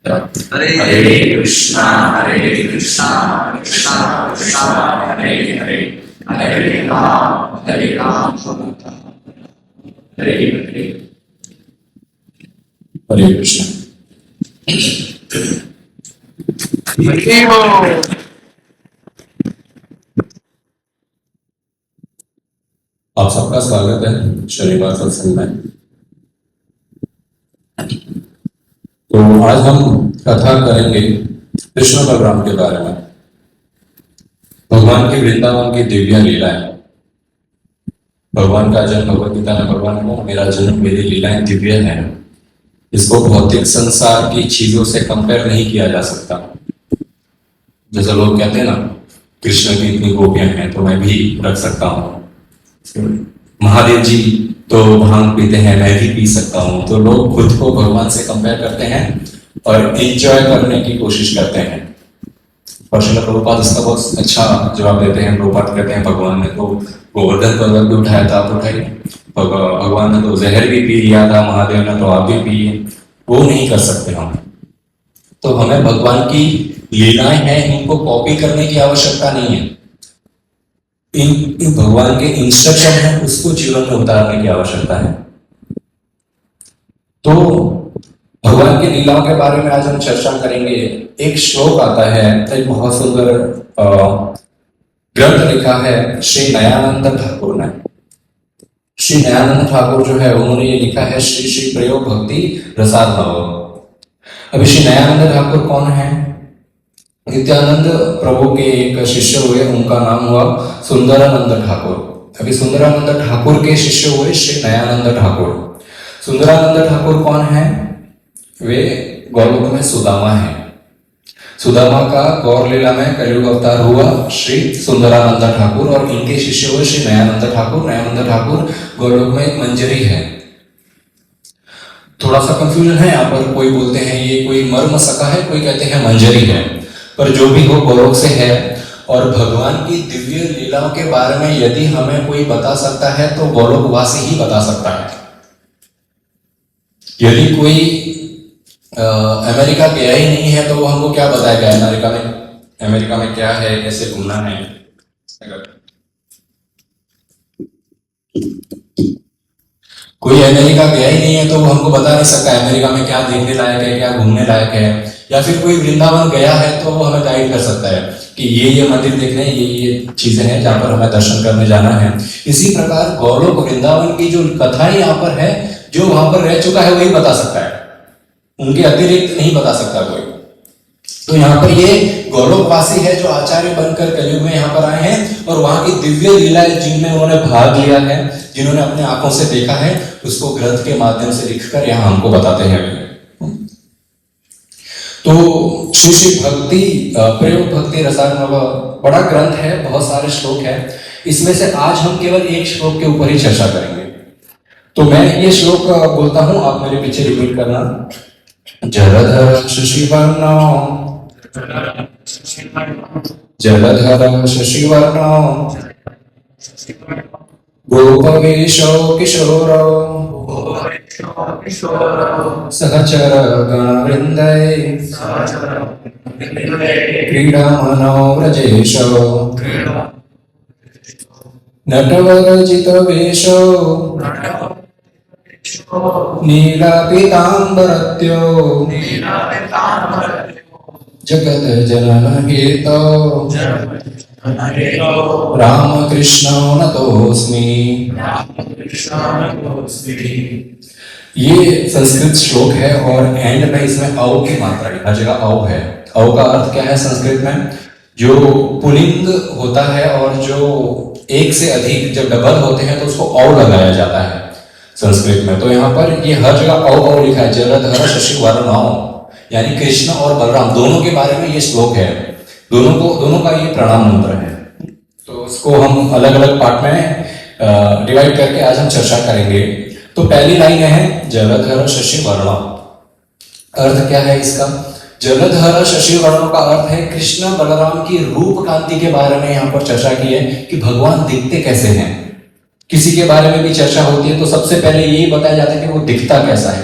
हरे कृष्णा कृष्णा कृष्णा हरे हरे हरे राम हरे हरे कृष्ण। आप सबका स्वागत है शनिवार सत्संग में। तो आज हम कथा करेंगे कृष्ण बलराम के बारे में। भगवान के वृंदावन की दिव्य लीलाएं। भगवान का जन्म भगवद गीता में भगवान को मेरा जन्म मेरी लीलाएं दिव्य है। इसको भौतिक संसार की चीजों से कंपेयर नहीं किया जा सकता। जैसे लोग कहते हैं ना, कृष्ण की इतनी गोपियां हैं तो मैं भी रख सकता हूँ। महादेव जी तो भांग पीते हैं, मैं भी पी सकता हूँ। तो लोग खुद को भगवान से कंपेयर करते हैं और एंजॉय करने की कोशिश करते हैं। और श्रील प्रभुपाद इसका बहुत अच्छा जवाब देते हैं। प्रभुपाद कहते हैं भगवान ने तो गोवर्धन पर्वत भी उठाया था, आप उठाइए। भगवान ने तो जहर भी पी लिया था, महादेव ने तो आप भी पिए। वो नहीं कर सकते हम। तो हमें भगवान की लीलाएं हैं, इनको कॉपी करने की आवश्यकता नहीं है। इन भगवान के इंस्ट्रक्शन है, उसको जीवन में उतारने की आवश्यकता है। तो भगवान की लीलाओं के बारे में आज हम चर्चा करेंगे। एक श्लोक आता है, एक बहुत सुंदर ग्रंथ लिखा है श्री नयानंद ठाकुर ने। श्री नयानंद ठाकुर जो है उन्होंने ये लिखा है श्री श्री प्रयोग भक्ति रसात्मक। अभी श्री नयानंद ठाकुर कौन है? नित्यानंद प्रभु के एक शिष्य हुए, उनका नाम हुआ सुंदरानंद ठाकुर। अभी सुंदरानंद ठाकुर के शिष्य हुए श्री नयानंद ठाकुर। सुंदरानंद ठाकुर कौन है? वे गौलोक में सुदामा है। सुदामा का गौर लीला में कलयुग अवतार हुआ श्री सुंदरानंद ठाकुर और इनके शिष्य हुए श्री नयानंद ठाकुर। नयानंद ठाकुर गौलोक में एक मंजरी है। थोड़ा सा कंफ्यूजन है यहाँ पर। कोई बोलते हैं ये कोई मर्म सका है, कोई कहते हैं मंजरी है। पर जो भी हो गौलोक से है। और भगवान की दिव्य लीलाओं के बारे में यदि हमें कोई बता सकता है तो गौलोकवासी ही बता सकता है। यदि कोई अमेरिका गया ही नहीं है तो वो हमको क्या बताएगा अमेरिका में क्या है, कैसे घूमना है। कोई अमेरिका गया ही नहीं है तो वो हमको बता नहीं सकता अमेरिका में क्या देखने लायक है, क्या घूमने लायक है। या फिर कोई वृंदावन गया है तो वो हमें गाइड कर सकता है कि ये मंदिर देखने, ये चीजें हैं जहां पर हमें दर्शन करने जाना है। इसी प्रकार गौलोक वृंदावन की जो कथाएं यहाँ पर है, जो वहां पर रह चुका है वही बता सकता है, उनके अतिरिक्त नहीं बता सकता कोई। तो यहाँ पर ये गौलोकवासी है जो आचार्य बनकर कलयुग में यहाँ पर आए हैं और वहां की दिव्य लीलाएं जिनमें उन्होंने भाग लिया है, जिन्होंने अपने आंखों से देखा है, उसको ग्रंथ के माध्यम से लिखकर यहाँ हमको बताते हैं। तो श्री श्री भक्ति प्रयोग भक्ति रसात्मक बड़ा ग्रंथ है, बहुत सारे श्लोक हैं। इसमें से आज हम केवल एक श्लोक के ऊपर ही चर्चा करेंगे। तो मैं ये श्लोक बोलता हूं, आप मेरे पीछे रिपीट करना। जलधर शशिवर्णो जलधर शशिवर्णो गोपवेशो किशोरो सहचर गणवृन्दै क्रीडामनो व्रजेशो नटवरजितवेशो नीलापीताम्बरत्यो जगत जनन हेतो रामकृष्णो नतोऽस्मि। ये संस्कृत श्लोक है और एंड में इसमें औ की मात्रा है, हर जगह औ है। औ का अर्थ क्या है संस्कृत में? जो पुल्लिंग होता है और जो एक से अधिक जब डबल होते हैं तो उसको औ लगाया जाता है संस्कृत में। तो यहाँ पर ये हर जगह औ लिखा है। जलधर शशिवर्णो यानी कृष्ण और बलराम दोनों के बारे में ये श्लोक है। दोनों का ये प्रणाम मंत्र है। तो इसको हम अलग अलग पार्ट में डिवाइड करके आज हम चर्चा करेंगे। तो पहली लाइन है जलधर शशिवर्णो। अर्थ क्या है इसका? जलधर शशिवर्णो का अर्थ है कृष्ण बलराम की रूप कांति के बारे में यहाँ पर चर्चा की है कि भगवान दिखते कैसे हैं। किसी के बारे में भी चर्चा होती है तो सबसे पहले यही बताया जाता है कि वो दिखता कैसा है।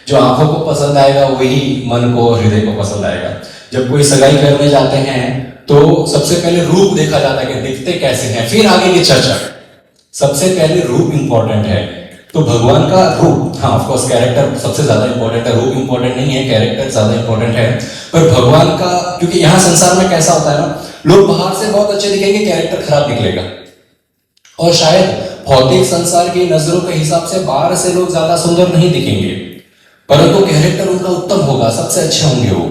जो आंखों को पसंद आएगा वही मन को और हृदय को पसंद आएगा। जब कोई सगाई करने जाते हैं तो सबसे पहले रूप देखा जाता है कि दिखते कैसे हैं, फिर आगे की चर्चा। सबसे पहले रूप इंपॉर्टेंट है। तो भगवान का रूप, हाँ ऑफ कोर्स कैरेक्टर सबसे ज्यादा इंपॉर्टेंट है, रूप इंपॉर्टेंट नहीं है, कैरेक्टर ज्यादा इंपॉर्टेंट है। पर भगवान का, क्योंकि यहाँ संसार में कैसा होता है ना, लोग बाहर से बहुत अच्छे दिखेंगे, कैरेक्टर खराब निकलेगा। और शायद भौतिक संसार की नजरों के हिसाब से बाहर से लोग ज्यादा सुंदर नहीं दिखेंगे, परंतु कैरेक्टर उनका उत्तम होगा, सबसे अच्छे होंगे वो।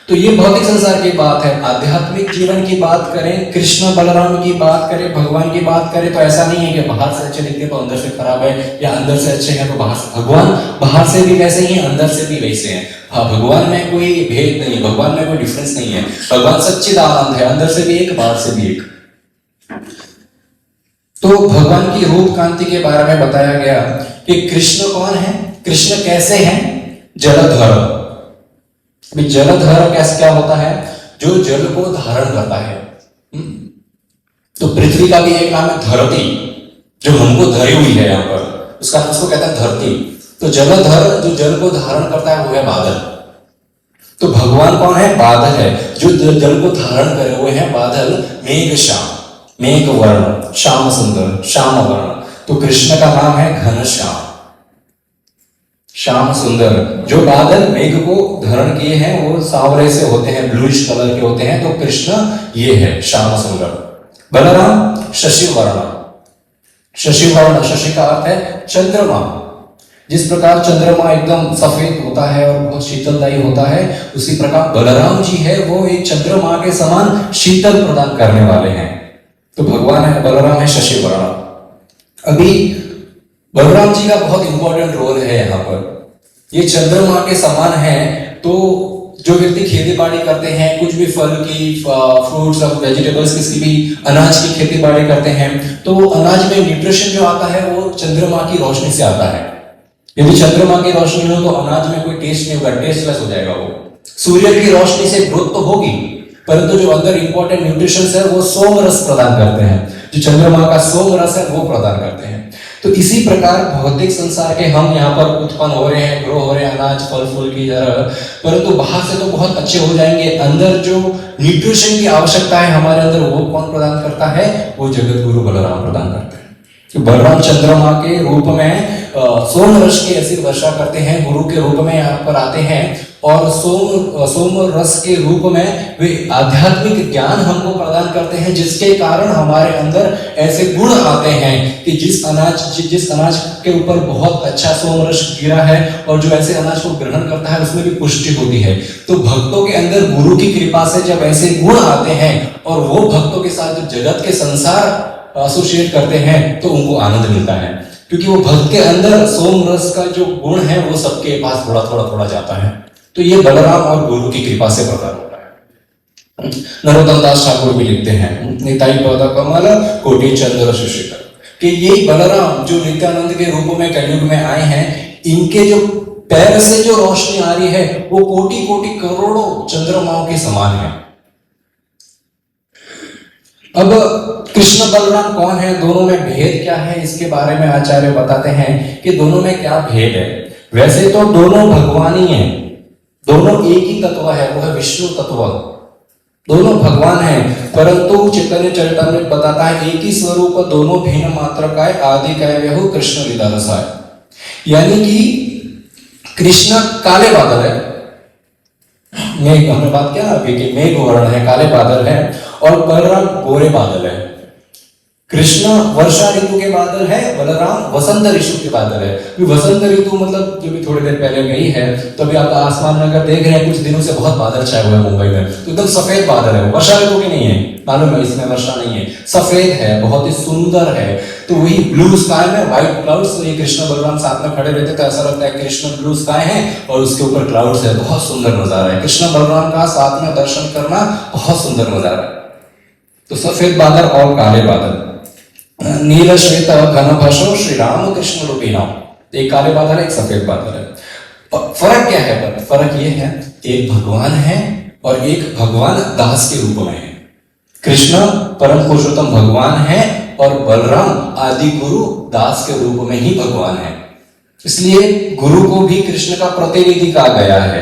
तो ये भौतिक संसार की बात है। आध्यात्मिक जीवन की बात करें, कृष्ण बलराम की बात करें, भगवान की बात करें, तो ऐसा नहीं है कि बाहर से अच्छे दिखते तो अंदर से खराब है, या अंदर से अच्छे हैं तो बाहर से। भगवान बाहर से भी वैसे ही हैं, अंदर से भी वैसे हैं। हाँ, भगवान में कोई भेद नहीं है, भगवान में कोई डिफरेंस नहीं है। भगवान सच्चिदानंद है, अंदर से भी एक, बाहर से भी एक। तो भगवान की रूप कांति के बारे में बताया गया कि कृष्ण कौन है, कृष्ण कैसे हैं। जलधर। जलधर कैसे, क्या होता है, जो जल को धारण करता है। तो पृथ्वी का भी एक नाम है धरती, जो हमको धरी हुई है यहाँ पर, उसको कहता है धरती। तो जलधर जो जल को धारण करता है वो है बादल। तो भगवान कौन है, बादल है, जो जल को धारण करे हुए हैं बादल। मेघ श्याम, मेघ वर्ण, श्याम सुंदर, श्याम वर्ण। तो कृष्ण का नाम है घनश्याम, श्याम सुंदर। जो बादल मेघ को धारण किए हैं वो सांवरे से होते हैं, ब्लूइश कलर के होते हैं। तो कृष्ण ये है श्याम सुंदर। बलराम शशि वर्ण। शशि वर्ण, शशि का अर्थ है चंद्रमा। जिस प्रकार चंद्रमा एकदम सफेद होता है और बहुत शीतलदायी होता है, उसी प्रकार बलराम जी है, वो एक चंद्रमा के समान शीतल प्रदान करने वाले हैं। तो भगवान है, बलराम है शशि वर्ण। अभी बलराम जी का बहुत इंपॉर्टेंट रोल है यहाँ पर। ये चंद्रमा के समान है। तो जो व्यक्ति खेती बाड़ी करते हैं, कुछ भी फल की, फ्रूट्स और वेजिटेबल्स, किसी भी अनाज की खेती बाड़ी करते हैं, तो अनाज में न्यूट्रिशन जो आता है वो चंद्रमा की रोशनी से आता है। यदि चंद्रमा की रोशनी हो तो अनाज में कोई टेस्ट नहीं होगा, टेस्टलेस हो जाएगा वो। सूर्य की रोशनी से ग्रोथ तो होगी, परंतु जो अंदर इंपॉर्टेंट न्यूट्रिशन है वो सोम रस प्रदान करते हैं। जो चंद्रमा का सोम रस है वो प्रदान करते हैं। तो इसी प्रकार भौतिक संसार के हम यहाँ पर उत्पन्न हो रहे हैं, ग्रो हो रहे हैं, अनाज फल फूल की तरह, परंतु बाहर से तो बहुत अच्छे हो जाएंगे। अंदर जो न्यूट्रिशन की आवश्यकता है हमारे अंदर, वो कौन प्रदान करता है, वो जगत गुरु बलराम प्रदान करते हैं। तो बलराम चंद्रमा के रूप में सोम रस की ऐसी वर्षा करते हैं, गुरु के रूप में यहाँ पर आते हैं, और सोम रस के रूप में वे आध्यात्मिक ज्ञान हमको प्रदान करते हैं, जिसके कारण हमारे अंदर ऐसे गुण आते हैं कि जिस अनाज के ऊपर बहुत अच्छा सोम रस गिरा है और जो ऐसे अनाज को ग्रहण करता है उसमें भी पुष्टि होती है। तो भक्तों के अंदर गुरु की कृपा से जब ऐसे गुण आते हैं और वो भक्तों के साथ जो जगत के संसार एसोसिएट करते हैं, तो उनको आनंद मिलता है, क्योंकि वो भक्त के अंदर सोम रस का जो गुण है वो सबके पास थोड़ा थोड़ा थोड़ा जाता है। तो ये बलराम और गुरु की कृपा से प्रदान होता है। नरोत्तम दास ठाकुर भी लिखते हैं, निताई पद कमल कोटि चंद्र शिशिर, कि ये बलराम जो नित्यानंद के रूप में कलयुग में आए हैं, इनके जो पैर से जो रोशनी आ रही है वो कोटि कोटि करोड़ों चंद्रमाओं के समान है। अब कृष्ण बलराम कौन है, दोनों में भेद क्या है, इसके बारे में आचार्य बताते हैं कि दोनों में क्या भेद है। वैसे तो दोनों भगवान ही हैं, दोनों एक ही तत्व है, वो है विष्णु तत्व, दोनों भगवान हैं, परंतु चैतन्य चरितामृत बताता है एक ही स्वरूप दोनों भिन्न मात्र का आदि कैव्यहु कृष्ण लीला रसाय। यानी कि कृष्ण काले बादल है, मेघ, हमने बात किया अभी कि मेघ वर्ण है, काले बादल है, और बलराम गोरे बादल है। कृष्ण वर्षा ऋतु के बादल है, बलराम वसंत ऋतु के बादल है। वसंत ऋतु मतलब जो भी थोड़ी देर पहले गई है, तो अभी आप आसमान में अगर देख रहे हैं कुछ दिनों से बहुत बादल छाए हुए हैं मुंबई में, तो एकदम सफेद बादल है, वर्षा ऋतु की नहीं है, मालूम है इसमें वर्षा नहीं है, सफेद है, बहुत ही सुंदर है। तो वही ब्लू स्काई में व्हाइट क्लाउड्स, ये कृष्ण बलराम साथ में खड़े रहते तो ऐसा लगता है कृष्ण ब्लू स्काई है और उसके ऊपर क्लाउड्स है, बहुत सुंदर नजारा है। कृष्ण बलराम का साथ में दर्शन करना बहुत सुंदर नजारा है। तो सफेद बादल और काले बादल, नील श्वेत घन भाषो श्री राम कृष्ण रूपी नाम, एक काले बादल है, एक सफेद बादल है। फर्क क्या है? फर्क ये है, एक भगवान है और एक भगवान दास के रूप में है। कृष्ण परम पुरुषोत्तम भगवान है और बलराम आदि गुरु दास के रूप में ही भगवान है। इसलिए गुरु को भी कृष्ण का प्रतिनिधि कहा गया है।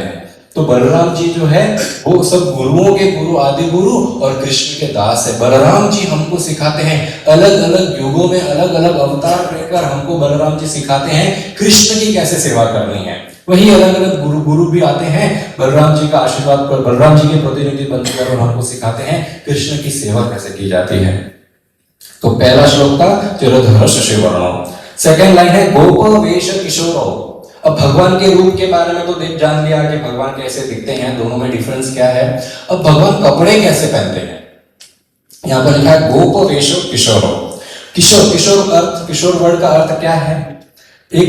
तो बलराम जी जो है वो सब गुरुओं के गुरु, आदि गुरु और कृष्ण के दास है। बलराम जी हमको सिखाते हैं, अलग अलग युगों में अलग अलग अवतार लेकर हमको बलराम जी सिखाते हैं कृष्ण की कैसे सेवा करनी है। वही अलग अलग गुरु भी आते हैं बलराम जी का आशीर्वाद पर, बलराम जी के प्रतिनिधि बनकर और हमको सिखाते हैं कृष्ण की सेवा कैसे की जाती है। तो पहला श्लोक था तिरोधर्ष शिवर्णो। सेकेंड लाइन है गोप वेश किशोरो। अब भगवान के रूप के बारे में तो देख जान लिया कि भगवान कैसे दिखते हैं, दोनों में डिफरेंस क्या है। अब भगवान कपड़े कैसे पहनते हैं, यहां पर लिखा है गोप वेश किशोरो। किशोर, किशोर अर्थ, किशोर वर्ड का अर्थ क्या है? एक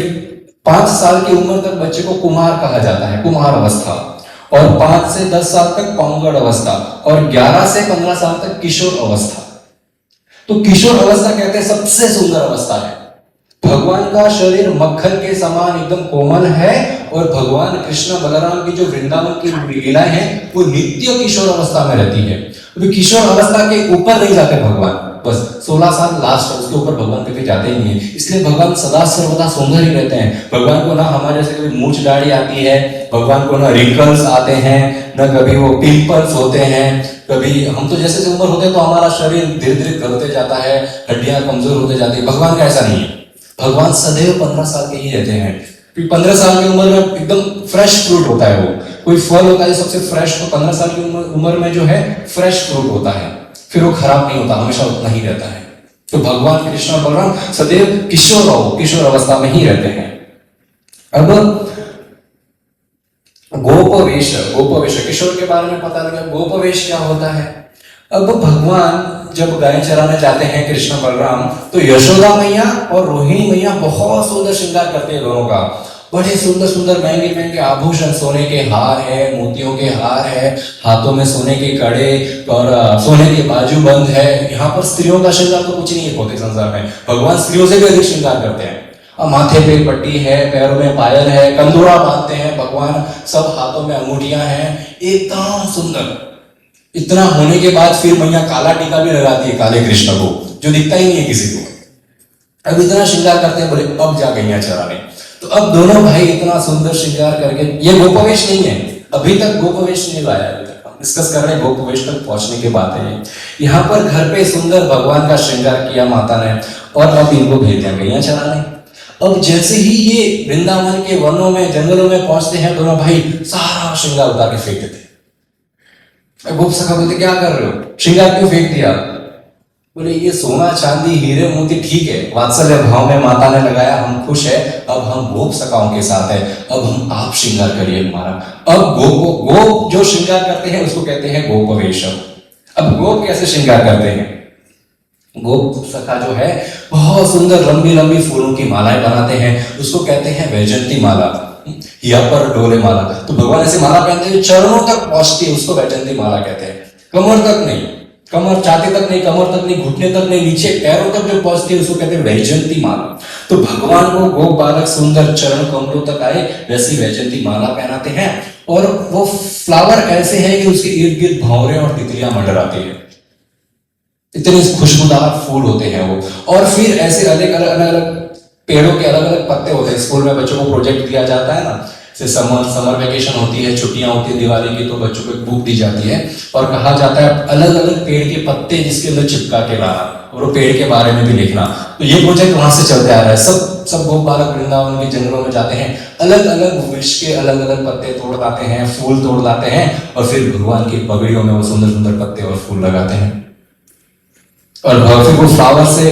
5 साल की उम्र तक बच्चे को कुमार कहा जाता है, कुमार अवस्था, और 5 से 10 साल तक पाउंगड़ अवस्था, और 11 से 15 साल तक किशोर अवस्था। तो किशोर अवस्था कहते हैं सबसे सुंदर अवस्था है। भगवान का शरीर मक्खन के समान एकदम कोमल है, और भगवान कृष्ण बलराम की जो वृंदावन की लीलाएं हैं वो नित्य किशोर अवस्था में रहती है। अभी किशोर अवस्था के ऊपर नहीं जाते भगवान, बस 16 साल लास्ट है, उसके ऊपर भगवान कभी जाते ही नहीं है। इसलिए भगवान सदा सर्वदा सुंदर ही रहते हैं। भगवान को ना हमारे जैसे कभी मूंछ दाढ़ी आती है, भगवान को ना रिंकल्स आते हैं, ना कभी वो पिंपल्स होते हैं। कभी हम तो जैसे उम्र होते हैं तो हमारा शरीर धीरे धीरे गलते जाता है, हड्डियां कमजोर होते जाती है। भगवान का ऐसा नहीं है, भगवान सदैव 15 साल के ही रहते हैं। 15 साल की उम्र में एकदम फ्रेश फ्रूट होता है। वो कोई फल होता है सबसे फ्रेश, तो 15 साल की उम्र में जो है फ्रेश फ्रूट होता है, फिर वो खराब नहीं होता, हमेशा उतना ही रहता है। तो भगवान कृष्ण और बलराम सदैव किशोर अवस्था में ही रहते हैं। अब गोपवेश किशोर के बारे में पता लगा, गोपवेश क्या होता है। अब भगवान जब गाय चराने जाते हैं कृष्ण बलराम, तो यशोदा मैया और रोहिणी मैया बहुत सुंदर श्रृंगार करते हैं दोनों का। बड़े सुंदर सुंदर महंगे महंगे आभूषण, सोने के हार है, मोतियों के हार है, हाथों में सोने के कड़े और सोने के बाजूबंद है। यहाँ पर स्त्रियों का श्रृंगार तो कुछ नहीं है भौतिक संसार में, भगवान स्त्रियों से भी अधिक श्रृंगार करते हैं। माथे पे पट्टी है, पैरों में पायल है, कंदूरा बांधते हैं भगवान, सब हाथों में अंगूठियां हैं, एकदम सुंदर। इतना होने के बाद फिर मैया काला टीका भी लगाती है काले कृष्ण को, जो दिखता ही नहीं है किसी को। अब इतना श्रृंगार करते हैं, बोले अब जा गैया चराने। तो अब दोनों भाई इतना सुंदर श्रृंगार करके, ये गोपवेश नहीं है, अभी तक गोपवेश नहीं लाया, अभी तक हम डिस्कस कर रहे हैं गोपवेश तक पहुंचने के बाद है। यहाँ पर घर पे सुंदर भगवान का श्रृंगार किया माता ने, और अब इनको भेज दिया गैया चराने। अब जैसे ही ये वृंदावन के वनों में, जंगलों में पहुंचते हैं, दोनों भाई सारा श्रृंगार उतार के फेंक देते। गोप सखा बोलते क्या कर रहे हो, श्रृंगार क्यों फेंक दिया? बोले ये सोना चांदी हीरे मोती ठीक है, वात्सल्य भाव में माता ने लगाया, हम खुश है, अब हम गोप सखाओं के साथ है, अब हम आप श्रृंगार करिए हमारा। अब गोप जो श्रृंगार करते हैं उसको कहते हैं गोपवेश। अब गोप कैसे श्रृंगार करते हैं? गोप सखा जो है बहुत सुंदर लंबी लंबी फूलों की मालाएं बनाते हैं, उसको कहते हैं वैजंती माला, या पर डोले माला। तो भगवान ऐसे माला पहनते हैं चरणों तक पहुंचती है, उसको वैजंती माला कहते हैं। कमर तक नहीं, कमर छाती तक नहीं, कमर तक नहीं, घुटने तक नहीं, नीचे पैरों तक जो पहुंचती है उसको कहते हैं वैजंती माला। तो भगवान को गोप बालक सुंदर चरण कमलों तक आए वैसी वैजंती माला पहनाते हैं, और वो फ्लावर ऐसे हैं कि उसके इर्द गिर्द भंवरे और तितलियां मंडराती है, इतने खुशबूदार फूल होते हैं वो। और फिर ऐसे अलग अलग पेड़ों के अलग अलग पत्ते होते हैं। स्कूल में बच्चों को प्रोजेक्ट दिया जाता है ना, जैसे समर वेकेशन होती है, छुट्टियां होती है दिवाली की, तो बच्चों को एक बुक दी जाती है और कहा जाता है अलग अलग पेड़ के पत्ते जिसके अंदर चिपका के लाना, और वो पेड़ के बारे में भी लिखना। तो ये प्रोजेक्ट वहां से चलते आ रहा है। सब गोप बालक वृंदावन के जंगलों में जाते हैं, अलग अलग वृक्ष के अलग अलग पत्ते तोड़ लाते हैं, फूल तोड़ लाते हैं, और फिर भगवान की पगड़ियों में वो सुंदर सुंदर पत्ते और फूल लगाते हैं। और फिर वो फ्लावर से,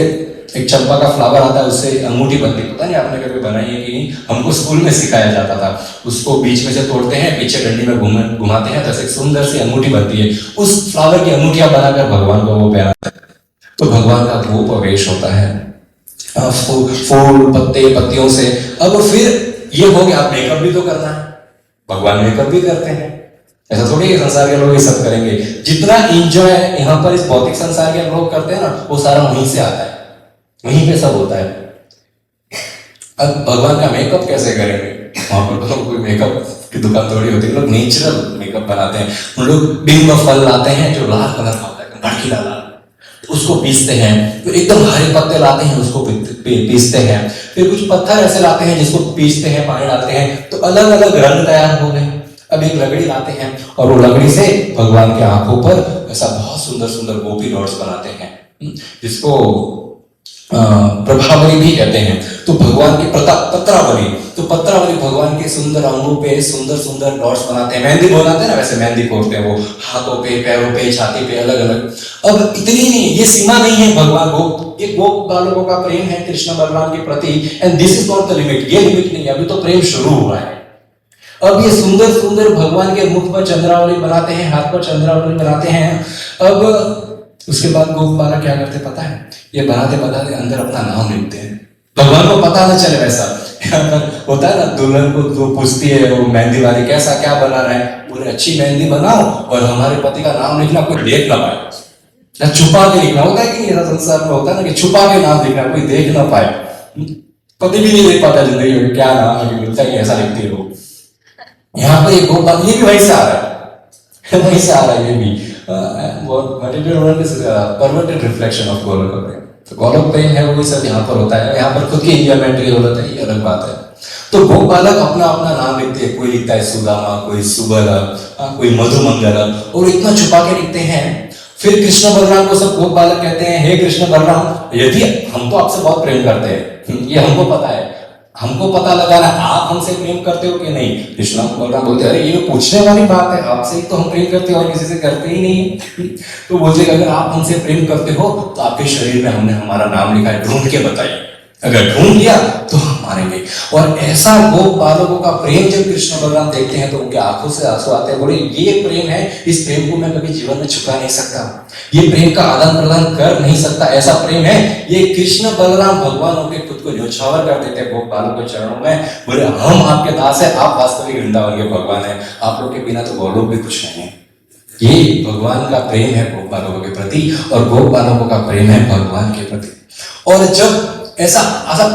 एक चंपा का फ्लावर आता है, उससे अंगूठी बनती, पता नहीं आपने कभी बनाई है कि नहीं, हमको स्कूल में सिखाया जाता था। उसको बीच में से तोड़ते हैं, पीछे डंडी में घुमाते हैं, तो ऐसे सुंदर सी अंगूठी बनती है। उस फ्लावर की अंगूठियां बनाकर भगवान को वो पहनाते हैं। तो भगवान का गोपवेश होता है फूल पत्ते पत्तियों से। अब फिर ये हो गया, मेकअप भी तो करना है, भगवान मेकअप भी करते हैं। ऐसा थोड़ी है संसार के लोग ये सब करेंगे। जितना एंजॉय यहाँ पर इस भौतिक संसार के लोग करते हैं ना, वो सारा वहीं से आता है, वहीं पे सब होता है। अब भगवान का मेकअप कैसे करेंगे? वहां पर तो कोई मेकअप की दुकान थोड़ी होती है, लोग नेचुरल मेकअप बनाते हैं। उन लोग बिंब फल लाते हैं जो लाल कलर का होता है, भड़कीला लाल, उसको पीसते हैं। तो एकदम हरे पत्ते लाते हैं, उसको पीसते हैं। फिर कुछ पत्थर ऐसे लाते हैं जिसको पीसते हैं, पानी डालते हैं तो अलग अलग रंग तैयार हो गए। अब एक लकड़ी लाते हैं और वो लकड़ी से भगवान के आंखों पर ऐसा बहुत सुंदर सुंदर गोपी डॉट्स बनाते हैं, जिसको प्रभावली भी कहते हैं। तो भगवान की पत्रावली, तो पत्रावली भगवान के सुंदर अंगों पे सुंदर सुंदर डॉट्स बनाते हैं। मेहंदी बनाते हैं ना, वैसे मेहंदी पोतते हैं वो हाथों पे, पैरों पे, छाती पे, अलग अलग। अब इतनी नहीं, ये सीमा नहीं है भगवान को, ये गोप बालकों का प्रेम है कृष्ण बलराम के प्रति, and this is not the limit. ये लिमिट नहीं है, अभी तो प्रेम शुरू हुआ है। अब ये सुंदर सुंदर भगवान के मुख पर चंद्रावली बनाते हैं, हाथ पर चंद्रावली बनाते हैं। अब उसके बाद गोप बालक क्या करते पता है, ये बनाते बनाते अंदर अपना नाम लिखते हैं, भगवान को पता ना चले। वैसा होता है ना, दुल्हन को जो पूछती है वो मेहंदी वाली, कैसा क्या बना रहा है, बोले अच्छी मेहंदी बनाओ और हमारे पति का नाम लिखना, कोई देख ना पाए। छुपा के लिखना होता है कि नहीं, संसार में होता है ना कि छुपा के नाम लिखना, कोई देख ना पाए। पति भी नहीं देख पाता जिंदगी में क्या नाम मिलता है, ऐसा लिखती है वो। यहाँ पर एक गोप, ये भी वहीं से आ रहा है, वहीं से आ रहा है ये भी। परवर्टेड रिफ्लेक्शन ऑफ गोलोक प्रेम। तो गोलोक प्रेम है वो सब यहाँ पर होता है, यहाँ पर खुद की एंजॉयमेंट की जरूरत है, ये अलग बात है। तो गोप बालक अपना अपना नाम लिखते हैं, कोई लिखता है सुदामा, कोई सुबल, कोई मधुमंगल, और इतना छुपा के लिखते हैं। फिर कृष्ण बलराम को सब गोप बालक कहते हैं, हे कृष्ण बलराम, यदि हम तो आपसे बहुत प्रेम करते हैं, ये हमको पता है, हमको पता लगाना आप हमसे प्रेम करते हो कि नहीं। कृष्ण बलराम बोलते अरे ये पूछने वाली बात है, आपसे ही तो हम प्रेम करते हैं और किसी से करते ही नहीं। तो बोलते अगर आप हमसे प्रेम करते हो तो आपके शरीर में हमने हमारा नाम लिखा है, ढूंढ के बताइए, अगर ढूंढ लिया तो हम मारेंगे। और ऐसा गोप बालकों का प्रेम जब कृष्ण बलराम देखते हैं तो उनके आंखों से आंसू आते हैं, बोले ये प्रेम है, इस प्रेम को मैं कभी जीवन में छुपा नहीं सकता, ये प्रेम का आदान प्रदान कर नहीं सकता, ऐसा प्रेम है। ये कृष्ण बलराम भगवान होकर खुद को न्यौछावर कर देते हैं गोप बालकों के चरणों में, बोले हम आपके दास है, आप वास्तविक वृंदावन के भगवान है, आप लोग के बिना तो गोलोक भी कुछ नहीं है। ये भगवान का प्रेम है गोप बालकों के प्रति, और गोप बालकों का प्रेम है भगवान के प्रति। और जब ऐसा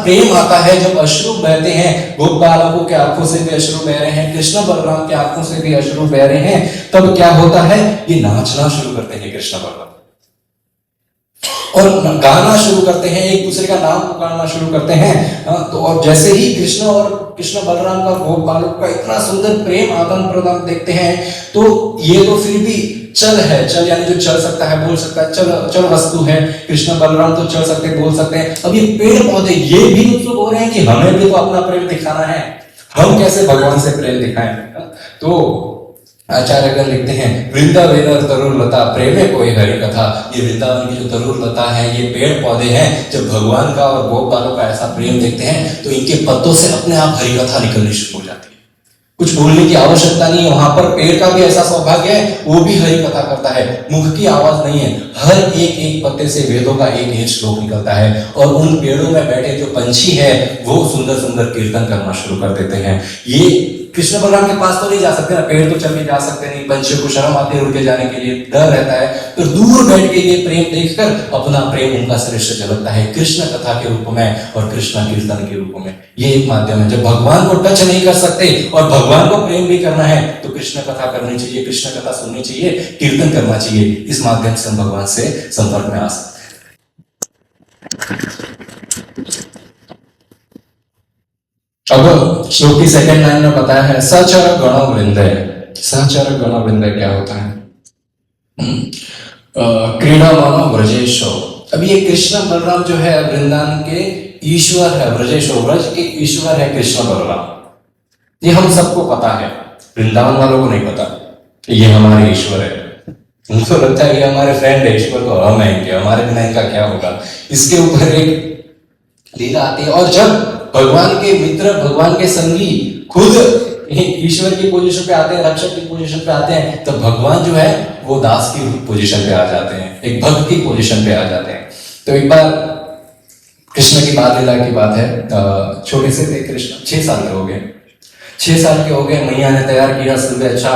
प्रेम आता है, जब अश्रु बहते हैं, गोप बालकों के आंखों से भी अश्रु बह रहे हैं, कृष्ण बलराम के आंखों से भी अश्रु बह रहे हैं, तब क्या होता है, ये नाचना शुरू करते हैं कृष्ण बलराम, और गाना शुरू करते हैं, एक दूसरे का नाम पुकारना शुरू करते हैं। तो और जैसे ही कृष्ण और कृष्ण बलराम का गोप बालक का इतना सुंदर प्रेम आदान प्रदान देखते हैं, तो ये तो फिर भी चल है, चल यानी जो चल सकता है, बोल सकता है, चल वस्तु है। कृष्ण बलराम तो चल सकते हैं, बोल सकते हैं। अब ये पेड़ पौधे ये भी उत्सुक हो रहे हैं कि हमें भी तो अपना प्रेम दिखाना है, हम कैसे भगवान से प्रेम दिखाएं। तो आचार्यगण लिखते हैं, वृंदावन तरुर लता प्रेमे कोई हरि कथा। ये वृंदावन की जो तरुर लता है, ये पेड़ पौधे हैं, जब भगवान का और गोप बालों का ऐसा प्रेम देखते हैं तो इनके पत्तों से अपने आप हरि कथा निकलनी शुरू हो जाती है, कुछ बोलने की आवश्यकता नहीं है। वहां पर पेड़ का भी ऐसा सौभाग्य है, वो भी हरि कथा करता है, मुख की आवाज नहीं है, हर एक एक पत्ते से वेदों का एक एक श्लोक निकलता है, और उन पेड़ों में बैठे जो पंछी है वो सुंदर सुंदर कीर्तन करना शुरू कर देते हैं। ये कृष्ण बलराम के पास तो नहीं जा सकते ना, पेड़ तो चल के जा सकते नहीं, पंछियों को शर्म आती है उड़ के जाने के लिए, डर रहता है, तो दूर बैठ के ये प्रेम देखकर अपना प्रेम उनका श्रेष्ठ झलकता है कृष्ण कथा के रूप में और कृष्ण कीर्तन के रूप में। ये एक माध्यम है, जब भगवान को टच नहीं कर सकते और भगवान को प्रेम भी करना है तो कृष्ण कथा करनी चाहिए, कृष्ण कथा सुननी चाहिए, कीर्तन करना चाहिए, इस माध्यम से हम भगवान से संपर्क में आ सकते हैं। अब श्लोक की सेकंड लाइन में बताया है सहचर गण वृंदे। सहचर गण वृंदे क्या होता है? क्रीड़ा मानो ब्रजेशो। अब ये कृष्ण बलराम जो है वृंदावन के ईश्वर है, ब्रजेशो ब्रज के ईश्वर है कृष्ण बलराम, ये हम सबको पता है, वृंदावन वालों को नहीं पता ये हमारे ईश्वर है। उनको लगता है कि हमारे फ्रेंड है, ईश्वर को हम है, हमारे बिना इनका क्या होगा। इसके ऊपर एक लीला आती है, और जब भगवान के मित्र, भगवान के संगी खुद ईश्वर की पोजीशन पे आते हैं, रक्षक की पोजीशन पे आते हैं, तो भगवान जो है वो दास की पोजीशन पे आ जाते हैं, एक भक्त की पोजीशन पे आ जाते हैं। तो एक बार कृष्ण की बात लीला की बात है, छोटे से थे कृष्ण, 6 साल के हो गए, 6 साल के हो गए, मैया ने तैयार किया सुबह, अच्छा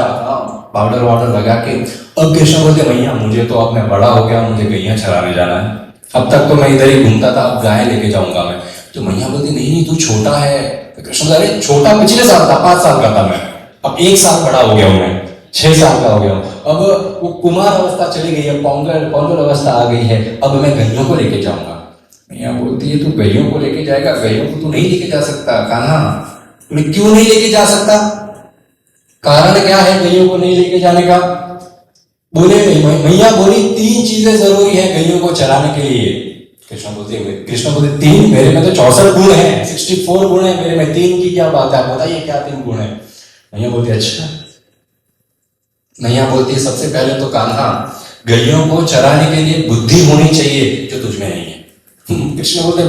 पाउडर वाउडर लगा के। अब कृष्ण बोलते मैया मुझे तो अब मैं बड़ा हो गया, मुझे गैया चराने जाना है, अब तक तो मैं इधर ही घूमता था, अब गाय लेके जाऊंगा मैं। तो मैया बोलती नहीं तू छोटा है। तो कृष्ण अरे छोटा पिछले साल था, 5 साल का था मैं, अब 1 साल बड़ा हो गया हूं मैं, 6 साल का हो गया हूं, अब वो कुमार अवस्था चली गई है, पौंगल अवस्था आ गई है, अब मैं गैयों को लेके जाऊंगा। मैया बोलती है तू गैयों को लेके जाएगा, गैयों को तू नहीं लेके जा सकता कान्हा, मैं क्यों नहीं लेके जा सकता? कारण क्या है गैयों को नहीं लेके जाने का? बोले मैया बोली 3 चीजें जरूरी है गैयों को चराने के लिए। कृष्ण बोलते 3, मेरे में तो 64 गुण है, 64 गुण है मेरे में, 3 की क्या बात है? आप बताइए क्या 3 गुण है? मैया बोलती अच्छा। मैया बोलती सबसे पहले तो कान्हा, गैयों को चराने के लिए बुद्धि होनी चाहिए जो तुझ में नहीं है। कृष्ण बोलते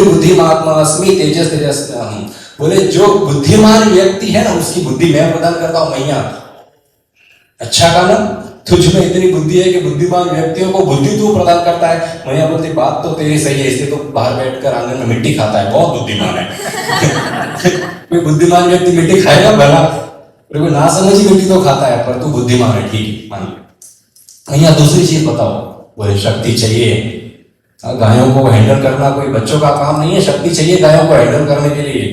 बुद्धिमात्मा अस्मि तेजस तेजस अहम्। बोले जो बुद्धिमान व्यक्ति है ना उसकी बुद्धि मैं प्रदान करता हूं मैया। अच्छा कान्हा, तुझ में इतनी बुद्धि है कि बुद्धिमान व्यक्तियों को बुद्धि तू प्रदान करता है। मैया बोलती बात तो तेरी सही है, इसलिए तो बाहर बैठकर आंगन में मिट्टी खाता है, बहुत बुद्धिमान है। कोई बुद्धिमान व्यक्ति मिट्टी खाएगा भला? कोई ना समझी मिट्टी तो खाता है, पर तू बुद्धिमान है, ठीक है मान लो। मैया दूसरी चीज बताओ। बोले शक्ति चाहिए। गायों को हैंडल करना कोई बच्चों का काम नहीं है, शक्ति चाहिए गायों को हैंडल करने के लिए।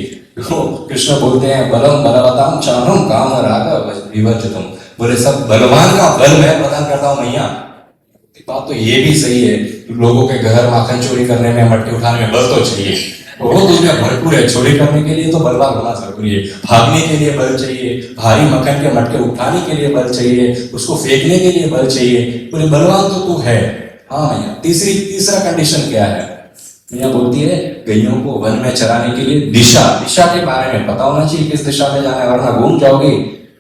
कृष्ण बोलते हैं बलम बलवताम चाहम काम राग विवर्जितम। बोले सब बलवान का बल मैं प्रदान करता हूं मैया। बात तो ये भी सही है, लोगों के घर माखन चोरी करने में, मटके उठाने में बल तो चाहिए, वो तुझमें भरपूर है। चोरी करने के लिए तो बलवान होना जरूरी है, भागने के लिए बल चाहिए, भारी मक्खन के मटके उठाने के लिए बल चाहिए, उसको फेंकने के लिए बल चाहिए। बोले बलवान तो तू है। हाँ भैया। तीसरा कंडीशन क्या है? मैया बोलती है गैयों को वन में चराने के लिए दिशा के बारे में पता होना चाहिए, किस दिशा में जाना है, वरना घूम जाओगे।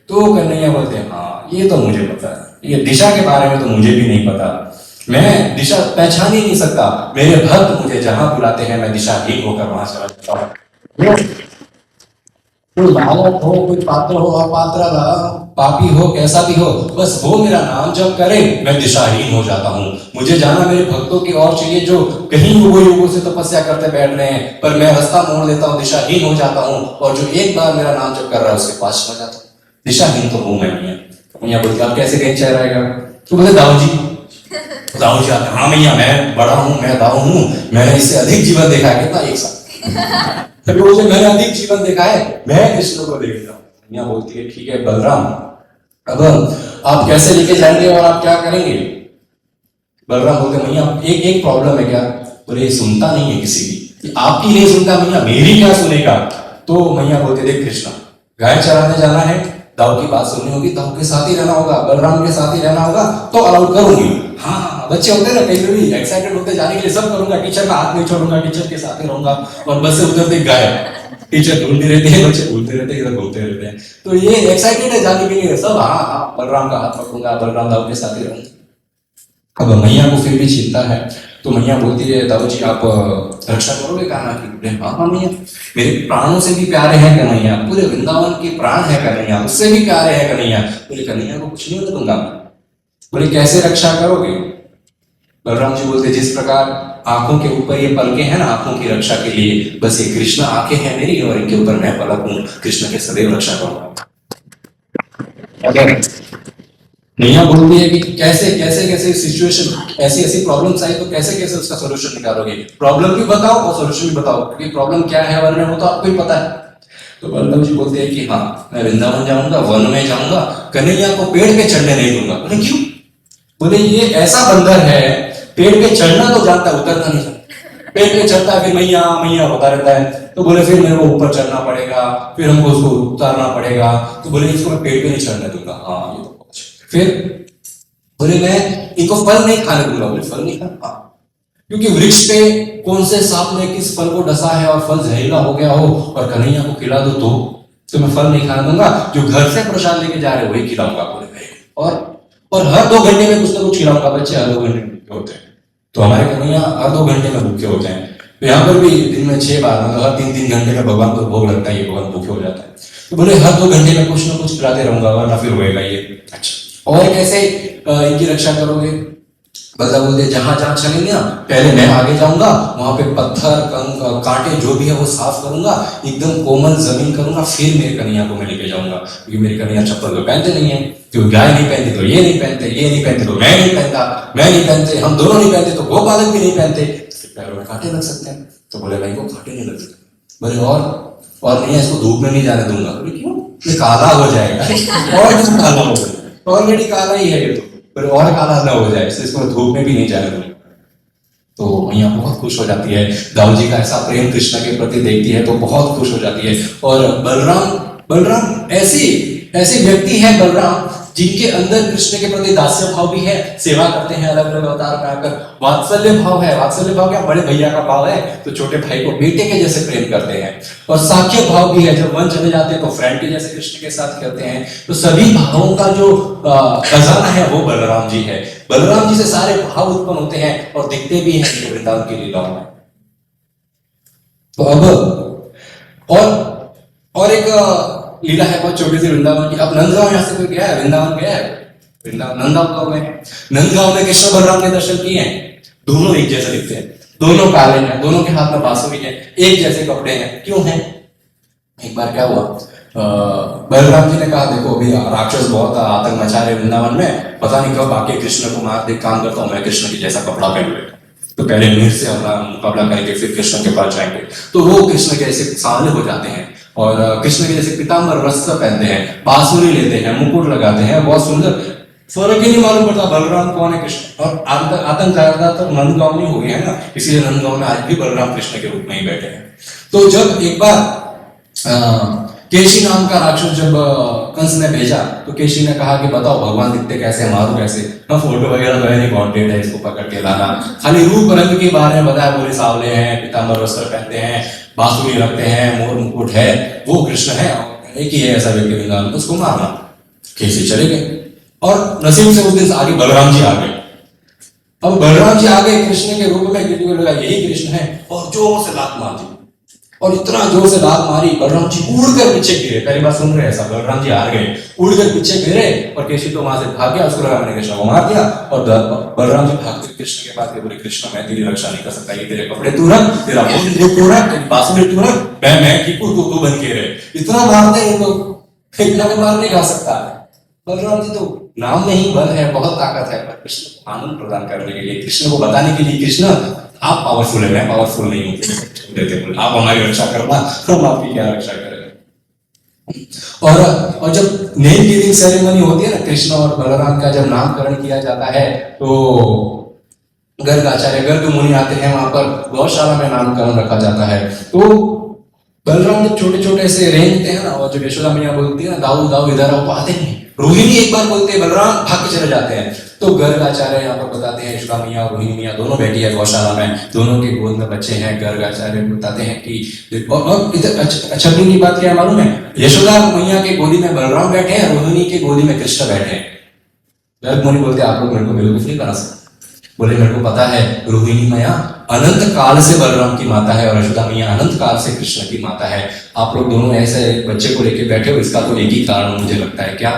तो कन्हैया बोलते हैं हाँ ये तो मुझे पता है, ये दिशा के बारे में तो मुझे भी नहीं पता, मैं दिशा पहचान ही नहीं सकता। मेरे भक्त मुझे जहां बुलाते हैं मैं दिशाहीन होकर वहां चला जाता हूं। कोई बालक हो, कोई पात्र हो, अपात्र, पापी हो, कैसा भी हो, बस वो मेरा नाम जप करे मैं दिशाहीन हो जाता हूँ। मुझे जाना मेरे भक्तों की ओर चाहिए जो कहीं युगों से तपस्या करते बैठ रहे हैं, पर मैं रास्ता मोड़ लेता हूँ, दिशाहीन हो जाता हूँ, और जो एक बार मेरा नाम जप कर रहा है उसके पास चला जाता हूँ। दिशाहीन तो हूं मैं। मैया बोलती आप कैसे कहीं चल रहेगा? तो बोले दाऊ जी आते। हाँ मैया मैं बड़ा हूं, मैं दाऊ हूं, मैंने इससे अधिक जीवन देखा है। कितना? 1 साल। मैंने अधिक जीवन देखा है, मैं कृष्ण को देखता हूँ। मैया बोलती है ठीक है बलराम, अब आप कैसे लेके जाएंगे और आप क्या करेंगे? बलराम बोलते मैया एक प्रॉब्लम है। क्या? बोले ये सुनता नहीं है किसी की, आपकी नहीं सुनता मैया, मेरी क्या सुनेगा? तो मैया बोलते देख कृष्ण, गाय चराने जाना है, दाऊ की बात सुननी होगी, दाऊ के साथ ही रहना होगा, बलराम के साथ ही रहना होगा, तो अलाउड करूंगी। हाँ बच्चे होते हैं ना कहीं भी एक्साइटेड होते जाने के लिए, सब करूंगा, टीचर का हाथ नहीं छोड़ूंगा, टीचर के साथ ही रहूंगा, और बस से उतरते गायब, टीचर ढूंढते रहते हैं, बच्चे भूलते रहते हैं, इधर घूमते रहते हैं। तो ये एक्साइटेड है जाने के लिए, सब हाँ बलराम का हाथ पकड़ूंगा, बलराम दाऊ के साथ ही रहूंगा। अब मैया को फिर भी चिंता है, तो मैया बोलती है दाऊ जी आप रक्षा करोगे कान्हा की? हाँ मैया, मेरे प्राणों से भी प्यारे हैं कन्हैया, पूरे वृंदावन के प्राण है कन्हैया, उससे भी प्यारे है कन्हैया। बोले कन्हैया को कुछ नहीं होने दूंगा। बोले कैसे रक्षा करोगे? बलराम जी बोलते जिस प्रकार आंखों के ऊपर ये पलके हैं ना आंखों की रक्षा के लिए, बस ये कृष्ण आंखें हैं मेरी और इनके ऊपर मैं पलक हूं, कृष्ण के सदैव रक्षा करूंगा। मैया बोलती है कि कैसे सिचुएशन ऐसी प्रॉब्लम्स आई तो कैसे उसका सॉल्यूशन निकालोगे? प्रॉब्लम भी बताओ और सॉल्यूशन भी बताओ, क्योंकि प्रॉब्लम क्या है वन में वो तो आपको ही पता है। तो बलराम जी बोलते हैं कि हाँ मैं वृंदावन जाऊंगा, वन में जाऊंगा, कन्हैया को पेड़ पे चढ़ने नहीं दूंगा। बोले क्यों? बोले ये ऐसा बंदर है, पेड़ पे चढ़ना तो जानता है, उतरना नहीं जानता। पेड़ पे चढ़ता है फिर मैया मैया होता रहता है, तो बोले फिर मेरे को ऊपर चढ़ना पड़ेगा, फिर हमको उसको उतारना पड़ेगा। तो बोले इसको मैं पेड़ पे नहीं चढ़ने दूंगा। हाँ ये तो फिर बोले मैं इनको फल नहीं खाने दूंगा। बोले फल नहीं खाना? क्योंकि वृक्ष पे कौन से सांप ने किस फल को डसा है और फल जहरीला हो गया हो और कन्हैया को खिला दो तो मैं फल नहीं खाने दूंगा, जो घर से प्रसाद लेके जा रहे वही खिलाऊंगा। बोले और हर 2 घंटे में कुछ ना कुछ खिलाऊंगा। बच्चे हर 2 घंटे में भूखे होते हैं, तो हमारे कन्हैया हर 2 घंटे में भूखे होते हैं। तो यहाँ पर भी दिन में 6 बार, मतलब हर 3-3 घंटे में भगवान को भोग लगता है, भगवान भूखे हो जाता है। तो बोले हर 2 घंटे में कुछ ना कुछ खिलाते रहूंगा वरना फिर होएगा ये। अच्छा और कैसे इनकी रक्षा करोगे? बलराम बोलते जहां जहां चलेंगे ना पहले मैं आगे जाऊंगा, वहां पे पत्थर कांटे जो भी है वो साफ करूंगा, एकदम कोमल जमीन करूंगा, फिर मेरे कन्हैया को मैं लेके जाऊंगा। क्योंकि मेरी कन्हैया चप्पल तो पहनते नहीं है, क्योंकि गाय नहीं पहनती तो ये नहीं पहनते, ये नहीं पहनते तो मैं नहीं पहनता, मैं नहीं पहनते हम दोनों नहीं पहनते तो गोपालक भी नहीं पहनते, पैरों में कांटे लग सकते हैं। तो बोले भाई को कांटे नहीं लग सकते। बोले और नहीं इसको धूप में नहीं जाने दूंगा। बोले क्यों? ये काला हो जाएगा। और काला हो जाएगा, ऑलरेडी काला ही है ये तो, पर और काला ना हो जाए, इसलिए इसको धूप में भी नहीं जाने दूंगा। तो मैया बहुत खुश हो जाती है। दाऊ जी का ऐसा प्रेम कृष्ण के प्रति देखती है तो बहुत खुश हो जाती है। और बलराम बलराम ऐसी ऐसे व्यक्ति है बलराम जिनके अंदर कृष्ण के प्रति दास्य भाव भी है, सेवा करते हैं अलग अलग अवतार में आकर। वात्सल्य भाव है, वात्सल्य भाव क्या, बड़े भैया का भाव है तो छोटे भाई को बेटे के जैसे प्रेम करते हैं। और साख्य भाव भी है, जब वन चले जाते हैं तो फ्रेंड के जैसे कृष्ण के साथ खेलते हैं। तो सभी भावों का जो खजाना है वो बलराम जी है। बलराम जी से सारे भाव उत्पन्न होते हैं और दिखते भी हैं वृंदावन की लीलाओं में। तो अब और एक लीला है बहुत छोटी सी वृंदावन की। अब नंदगांव यहाँ से कोई गया है? वृंदावन गया है? वृंदावन नंदगांव में, नंदगांव में कृष्ण बलराम के दर्शन किए हैं। दोनों एक जैसे दिखते हैं, दोनों काले हैं, दोनों के हाथ में बांसुरी है, एक जैसे कपड़े हैं। क्यों हैं? एक बार क्या हुआ, बलराम जी ने कहा देखो अभी राक्षस बहुत आतंक मचा रहे वृंदावन में, पता नहीं कब आके कृष्ण को मार दे, काम करता हूं मैं कृष्ण की जैसा कपड़ा पहन लेता, तो पहले मीर से अपना मुकाबला करके फिर कृष्ण के पास जाएंगे। तो वो कृष्ण के ऐसे सामने हो जाते हैं और कृष्ण के जैसे पीताम्बर वस्त्र पहनते हैं, बांसुरी लेते हैं, मुकुट लगाते हैं, बहुत सुंदर। फर्क ही नहीं मालूम पड़ता बलराम कौन है कृष्ण। और आतंक ज्यादातर नंदगांव में हो गया है ना, इसीलिए नंदगांव में आज भी बलराम कृष्ण के रूप में ही बैठे हैं। तो जब एक बार केशी नाम का राक्षस जब कंस ने भेजा तो केशी ने कहा कि बताओ भगवान दिखते कैसे, मारू कैसे? ना फोटो वगैरह तो नहीं, वांटेड है, इसको पकड़ के लाना। खाली रूप रंग के बारे में बताया, बोले सावले हैं, पीताम्बर वस्त्र पहनते हैं, बांसुरी रखते हैं, मोर मुकुट है, वो कृष्ण है, एक ही है ऐसा व्यक्ति वृंदावन, उसको मारना। केसी चले गए और नसीब से उस दिन आगे बलराम जी आ गए। अब बलराम जी आ गए कृष्ण के रूप में, किसी को लगा यही कृष्ण है और जोर से लात मार दी। और इतना जोर से लात मारी, बलराम जी उड़कर पीछे गिरे। पहली बार सुन रहे हैं ऐसा, बलराम जी हार गए, उड़कर पीछे गिरे और केशी तो वहां से भाग गया, उसको लगा मैंने कृष्ण को मार दिया। और बलराम जी भागते कृष्ण के पास गए, बोले कृष्ण मैं तेरी रक्षा नहीं कर सकता, ये तेरे कपड़े तू रख, तेरा मुकुट तू रख, तेरी बांसुरी तू रख, मैं कीकू तू बन के रहे। इतना मारते हैं लोग, इतना मार नहीं खा सकता। बलराम जी तो नाम में ही बल है, बहुत ताकत है, पर कृष्ण को आनंद प्रदान करने के लिए, कृष्ण को बताने के लिए, कृष्ण आप पावरफुल है, मैं पावरफुल नहीं हूं, आप हमारी रक्षा करना, हम आपकी क्या रक्षा करें। और जब नेम गिविंग सेरेमनी होती है ना, कृष्ण और बलराम का जब नामकरण किया जाता है तो गर्ग आचार्य, गर्ग मुनि आते हैं, वहां पर गौशाला में नामकरण रखा जाता है। तो बलराम जब छोटे छोटे से रेंगते हैं ना, और जब यशोदा मैया बोलती है ना दाऊ दाऊ इधर आओ, आते नहीं। रोहिणी एक बार बोलते हैं, बलराम भाग के चले जाते हैं। तो गर्ग आचार्य यहाँ पर बताते हैं यशोदा मैया और रोहिणी मैया दोनों बैठी है गौशाला में, दोनों के गोद में बच्चे हैं। गर्ग आचार्य बताते हैं कि और इधर अच्छा की बात क्या मालूम है, यशोदा मैया के गोदी में बलराम बैठे हैं, रोहिणी के गोदी में कृष्ण बैठे हैं। गर्ग मुनि बोलते आप लोग मेरे को बेवकूफ नहीं बना सकते। बोले मेरे को पता है रोहिणी मैया अनंत काल से बलराम की माता है और यशोदा मैया अनंत काल से कृष्ण की माता है। आप लोग दोनों ऐसे बच्चे को लेके बैठे हो, इसका तो एक ही कारण मुझे लगता है, क्या?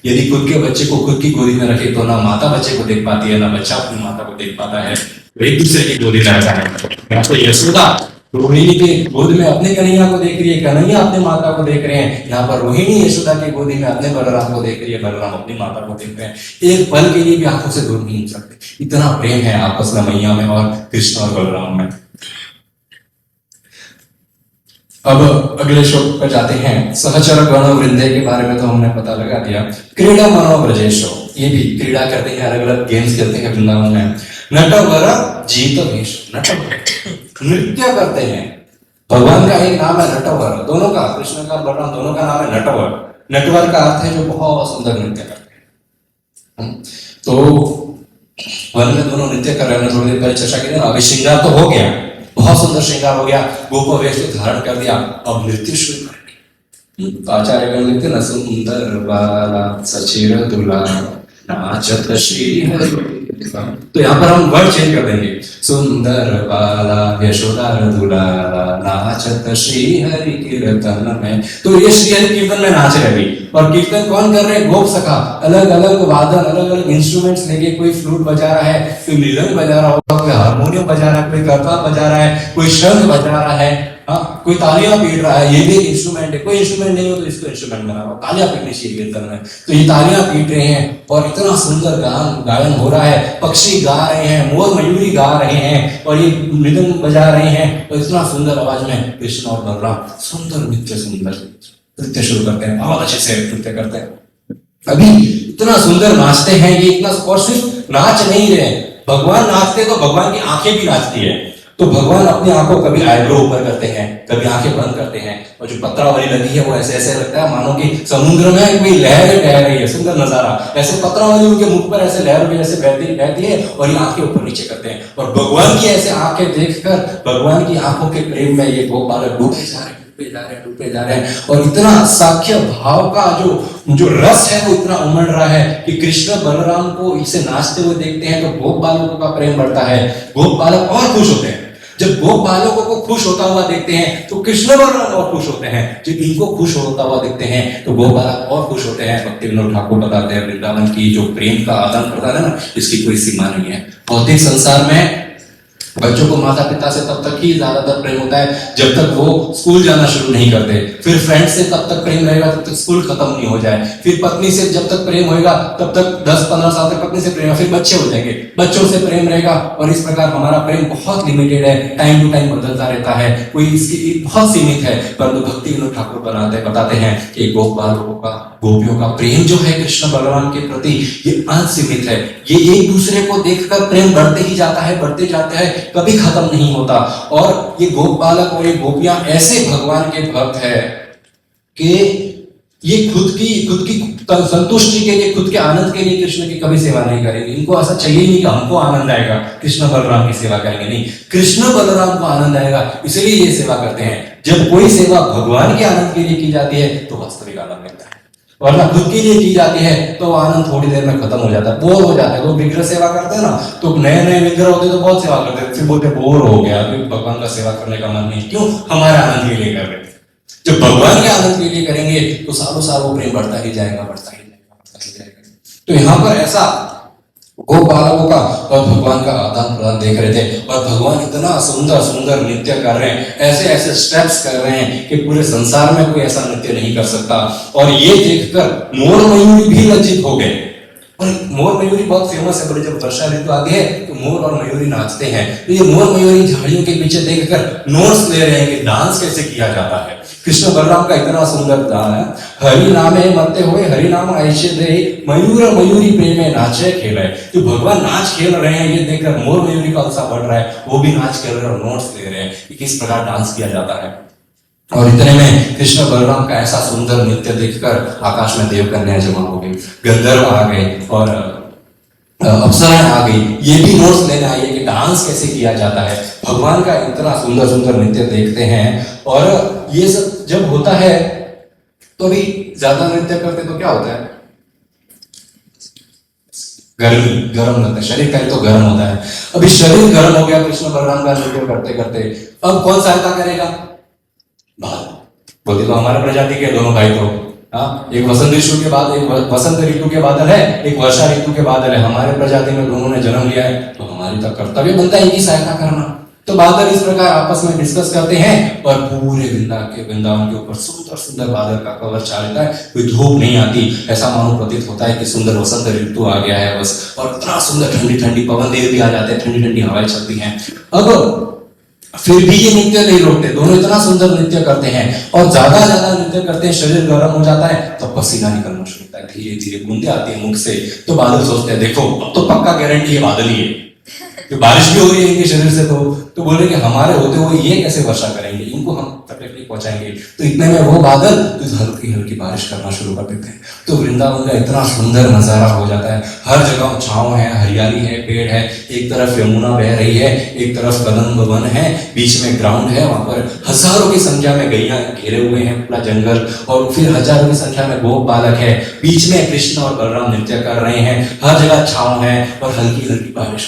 यदि खुद के बच्चे को खुद की गोदी में रखे तो ना माता बच्चे को देख पाती है, ना बच्चा अपनी माता को देख पाता है, एक दूसरे की गोदी में रहता है। तो यशोदा रोहिणी के गोद में अपने कन्हैया को देख रही है, कन्हैया अपने माता को देख रहे हैं। यहाँ पर रोहिणी यशोदा की गोदी में अपने बलराम को देख रही है, बलराम अपनी माता को देख रहे हैं। एक पल के लिए भी आंखों से दूर नहीं हो सकते, इतना प्रेम है आपस में मैया में और कृष्ण और बलराम में। अब अगले श्लोक पर जाते हैं। सहचर गण वृंदे के बारे में तो हमने पता लगा दिया। क्रीड़ा मनो ब्रजेशो, ये भी क्रीड़ा करते हैं, अलग अलग गेम्स खेलते हैं वृंदावन में। नटवर जीत वेश, नृत्य करते हैं। भगवान का एक नाम है नटवर, दोनों का, कृष्ण का बलराम दोनों का नाम है नटवर। नटवर का अर्थ है जो बहुत सुंदर नृत्य करते हैं। तो वन में दोनों नृत्य कर रहे हैं, थोड़ी देर पहले चर्चा की ना, अभी श्रृंगार तो हो गया, बहुत सुंदर श्रृंगार हो गया, गोप वेश धारण कर दिया, अब नृत्य शुरू करेंगे। आचार्य लिखते ना, सुंदर बाला सचिर दुला नाचत श्री हरि। तो यहाँ पर हम वर्ड चेंज कर देंगे, सुंदर बाला यशोदार दुलारा नाचत श्री हरि कीर्तन में। तो ये श्री हरि कीर्तन में नाच रहे अभी, और कीर्तन कौन कर रहे हैं? गोप सखा, अलग अलग वादन, अलग अलग इंस्ट्रूमेंट्स लेके, कोई फ्लूट बजा रहा है, कोई मृदंग बजा रहा होगा, कोई हारमोनियम बजा रहा है, कोई करताल बजा रहा है, कोई शंख बजा रहा है, हाँ, कोई तालियां पीट रहा है। ये भी इंस्ट्रूमेंट है, कोई इंस्ट्रूमेंट नहीं हो तो इसको इंस्ट्रूमेंट बना रहा हो, तालियां पीटनी चाहिए कीर्तन में। तो ये तालियां पीट रहे हैं और इतना सुंदर गायन हो रहा है, पक्षी गा रहे हैं, मोर मयूरी गा रहे हैं, और ये मृदंग बजा रहे हैं, और इतना सुंदर आवाज में कृष्ण और बलराम सुंदर नृत्य शुरू करते हैं, बहुत अच्छे से नृत्य करते हैं। अभी इतना सुंदर नाचते हैं ये, इतना, और सिर्फ नाच नहीं रहे, भगवान नाचते तो भगवान की आंखें भी नाचती है। तो भगवान अपनी आंखों कभी आईब्रो ऊपर करते हैं, कभी आंखें बंद करते हैं, और जो पत्रावली नदी है वो ऐसे ऐसे लगता है मानो कि समुद्र में कोई लहर बह रही है। सुंदर नजारा, ऐसे पत्रावली उनके मुख पर ऐसे लहर भी ऐसे बहती बहती है और ये आंखें ऊपर नीचे करते हैं। और भगवान की ऐसे आंखें देखकर भगवान की आंखों के प्रेम में ये गोप बालक डूबे जा रहे हैं, डूबे जा रहे हैं, डूबे जा रहे हैं। और इतना साख्य भाव का जो रस है वो इतना उमड़ रहा है कि कृष्ण बलराम को इसे नाचते हुए देखते हैं तो गोप बालकों का प्रेम बढ़ता है। गोप बालक और खुश होते हैं। जब गोप बालकों को खुश होता हुआ देखते हैं तो कृष्ण बलराम और खुश होते हैं। जब इनको खुश होता हुआ देखते हैं तो गोप बालक और खुश होते हैं। भक्ति विनोद ठाकुर बताते हैं वृंदावन की जो प्रेम का आदान प्रदान है ना, इसकी कोई सीमा नहीं है। भौतिक संसार में बच्चों को माता पिता से तब तक ही ज्यादातर प्रेम होता है जब तक वो स्कूल जाना शुरू नहीं करते। फिर फ्रेंड से तब तक प्रेम रहेगा जब तक स्कूल खत्म नहीं हो जाए। फिर पत्नी से जब तक प्रेम होगा तब तक 10-15 साल तक पत्नी से प्रेम, फिर बच्चे हो जाएंगे, बच्चों से प्रेम रहेगा। और इस प्रकार हमारा प्रेम बहुत लिमिटेड है, टाइम टू टाइम बदलता रहता है, कोई इसकी बहुत सीमित है। परंतु भक्ति विनोद ठाकुर बताते हैं कि गोप बालकों का, गोपियों का प्रेम जो है कृष्ण बलराम के प्रति ये असीमित है। ये एक दूसरे को देखकर प्रेम बढ़ते ही जाता है, बढ़ते जाता है, कभी खत्म नहीं होता। और ये गोप बालक और ये गोपियां ऐसे भगवान के भक्त है कि ये खुद की संतुष्टि के लिए, खुद के आनंद के लिए कृष्ण की कभी सेवा नहीं करेंगे। इनको ऐसा चाहिए नहीं कि हमको आनंद आएगा कृष्ण बलराम की सेवा करेंगे, नहीं, कृष्ण बलराम को आनंद आएगा इसलिए ये सेवा करते हैं। जब कोई सेवा भगवान के आनंद के लिए की जाती है तो वास्तविक आनंद मिलता है, और ना खुद के लिए की जाती है तो आनंद थोड़ी देर में खत्म हो जाता है, बोर हो जाता है। लोग विग्रह सेवा करते हैं ना, तो नए नए विग्रह होते तो बहुत सेवा करते हैं, फिर बोलते बोर हो गया, फिर भगवान का सेवा करने का मन नहीं। क्यों? हमारे आनंद के लिए कर रहे हैं। जब भगवान के आनंद के लिए करेंगे तो सालों साल वो प्रेम बढ़ता ही जाएगा, बढ़ता ही जाएगा, बढ़ता ही जाएगा। तो यहाँ पर ऐसा गोप बालकों का और भगवान का आदान प्रदान देख रहे थे। और भगवान इतना सुंदर सुंदर नृत्य कर रहे हैं, ऐसे ऐसे स्टेप्स कर रहे हैं कि पूरे संसार में कोई ऐसा नृत्य नहीं कर सकता। और ये देखकर मोर मयूरी भी लज्जित हो गए। और मोर मयूरी बहुत फेमस है, बोले जब वर्षा ऋतु आती है तो मोर और मयूरी नाचते हैं। तो ये मोर मयूरी झाड़ियों के पीछे देखकर नोट्स ले रहे हैं कि डांस कैसे किया जाता है। कृष्ण बलराम का इतना सुंदर गान है, हरि नामे मरते हुए हरि नाम ऐसे दे, मयूर मयूरी प्रेम में नाचे खेले। तो भगवान नाच खेल रहे हैं, ये देखकर मोर मयूरी का उत्साह बढ़ रहा है, वो भी नाच खेल रहे हैं और नोट्स ले रहे हैं कि किस प्रकार डांस किया जाता है। और इतने में कृष्ण बलराम का ऐसा सुंदर नृत्य देखकर आकाश में देव कन्या जमा हो गई, गंधर्व आ गए और अप्सराएं आ गई, ये भी नोट्स लेने आई है कि डांस कैसे किया जाता है। भगवान का इतना सुंदर सुंदर नृत्य देखते हैं। और ये सब जब होता है तो भी ज्यादा नृत्य करते तो क्या होता है, गर्म लगता है, शरीर का तो गर्म होता है। अभी शरीर गर्म हो गया कृष्ण बलराम का नृत्य करते करते, अब कौन सहायता करेगा? बोलते तो हमारे प्रजाति के दोनों भाई तो, एक वसंत ऋतु के बाद, एक वसंत ऋतु के बादल है, एक वर्षा ऋतु के बादल है। हमारे प्रजाति में दोनों ने जन्म लिया है तो हमारी तो कर्तव्य बनता है इनकी सहायता करना। तो बादल इस प्रकार आपस में डिस्कस करते हैं और पूरे वृंदावन के ऊपर सुंदर सुंदर बादल का कवर छा लेता है, कोई धूप नहीं आती। ऐसा मानो प्रतीत होता है कि सुंदर वसंत ऋतु आ गया है बस। और इतना सुंदर ठंडी ठंडी पवन देव भी आ जाते हैं, ठंडी ठंडी हवाएं चलती हैं। अब फिर भी ये नृत्य नहीं रोकते, दोनों इतना सुंदर नृत्य करते हैं और ज्यादा नृत्य करते हैं, शरीर गर्म हो जाता है तो पसीना निकलना शुरू होता है, धीरे धीरे बूंदे आती है मुख से। तो बादल सोचते हैं देखो अब तो पक्का गारंटी है बादल ही है, तो बारिश भी हो रही है इनके शरीर से। तो बोले कि हमारे होते हुए ये कैसे वर्षा करेंगे, इनको हम तकलीफ नहीं पहुंचाएंगे। तो इतने में वो बादल तो हल्की हल्की बारिश करना शुरू कर देते हैं। तो वृंदावन का इतना सुंदर नजारा हो जाता है, हर जगह छांव है, हरियाली है, पेड़ है, एक तरफ यमुना बह रही है, एक तरफ कदम वन है, बीच में ग्राउंड है, वहां पर हजारों की संख्या में गैया घेरे हुए हैं पूरा जंगल, और फिर हजारों की संख्या में गोप बालक है, बीच में कृष्ण और बलराम नृत्य कर रहे हैं, हर जगह छांव है और हल्की हल्की बारिश।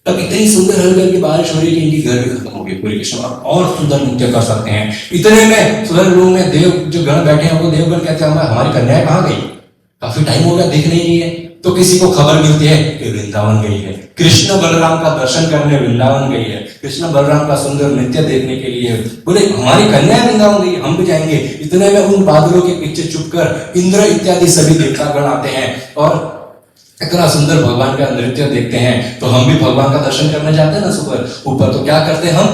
तब इतनी सुंदर हल्की की बारिश हो रही है कि इनकी गर्मी खत्म हो गई, पूरी कृष्ण और सुंदर नृत्य कर सकते हैं। इतने में स्वर्ग लोक में देव जो गण बैठे हैं वो देवगण कहते हैं हमारी कन्या कहाँ गई, काफी टाइम हो गया दिख नहीं रही है। तो किसी को खबर मिलती है कि वृंदावन गई है, कृष्ण बलराम का दर्शन करने वृंदावन गई है, कृष्ण बलराम का सुंदर नृत्य देखने के लिए। बोले हमारी कन्या वृंदावन गई, हम भी जाएंगे। इतने में उन बादलों के पीछे छुपकर इंद्र इत्यादि सभी देवतागण आते हैं और इतना सुंदर भगवान का नृत्य देखते हैं। तो हम भी भगवान का दर्शन करने जाते हैं ना सुबह ऊपर, तो क्या करते हैं, हम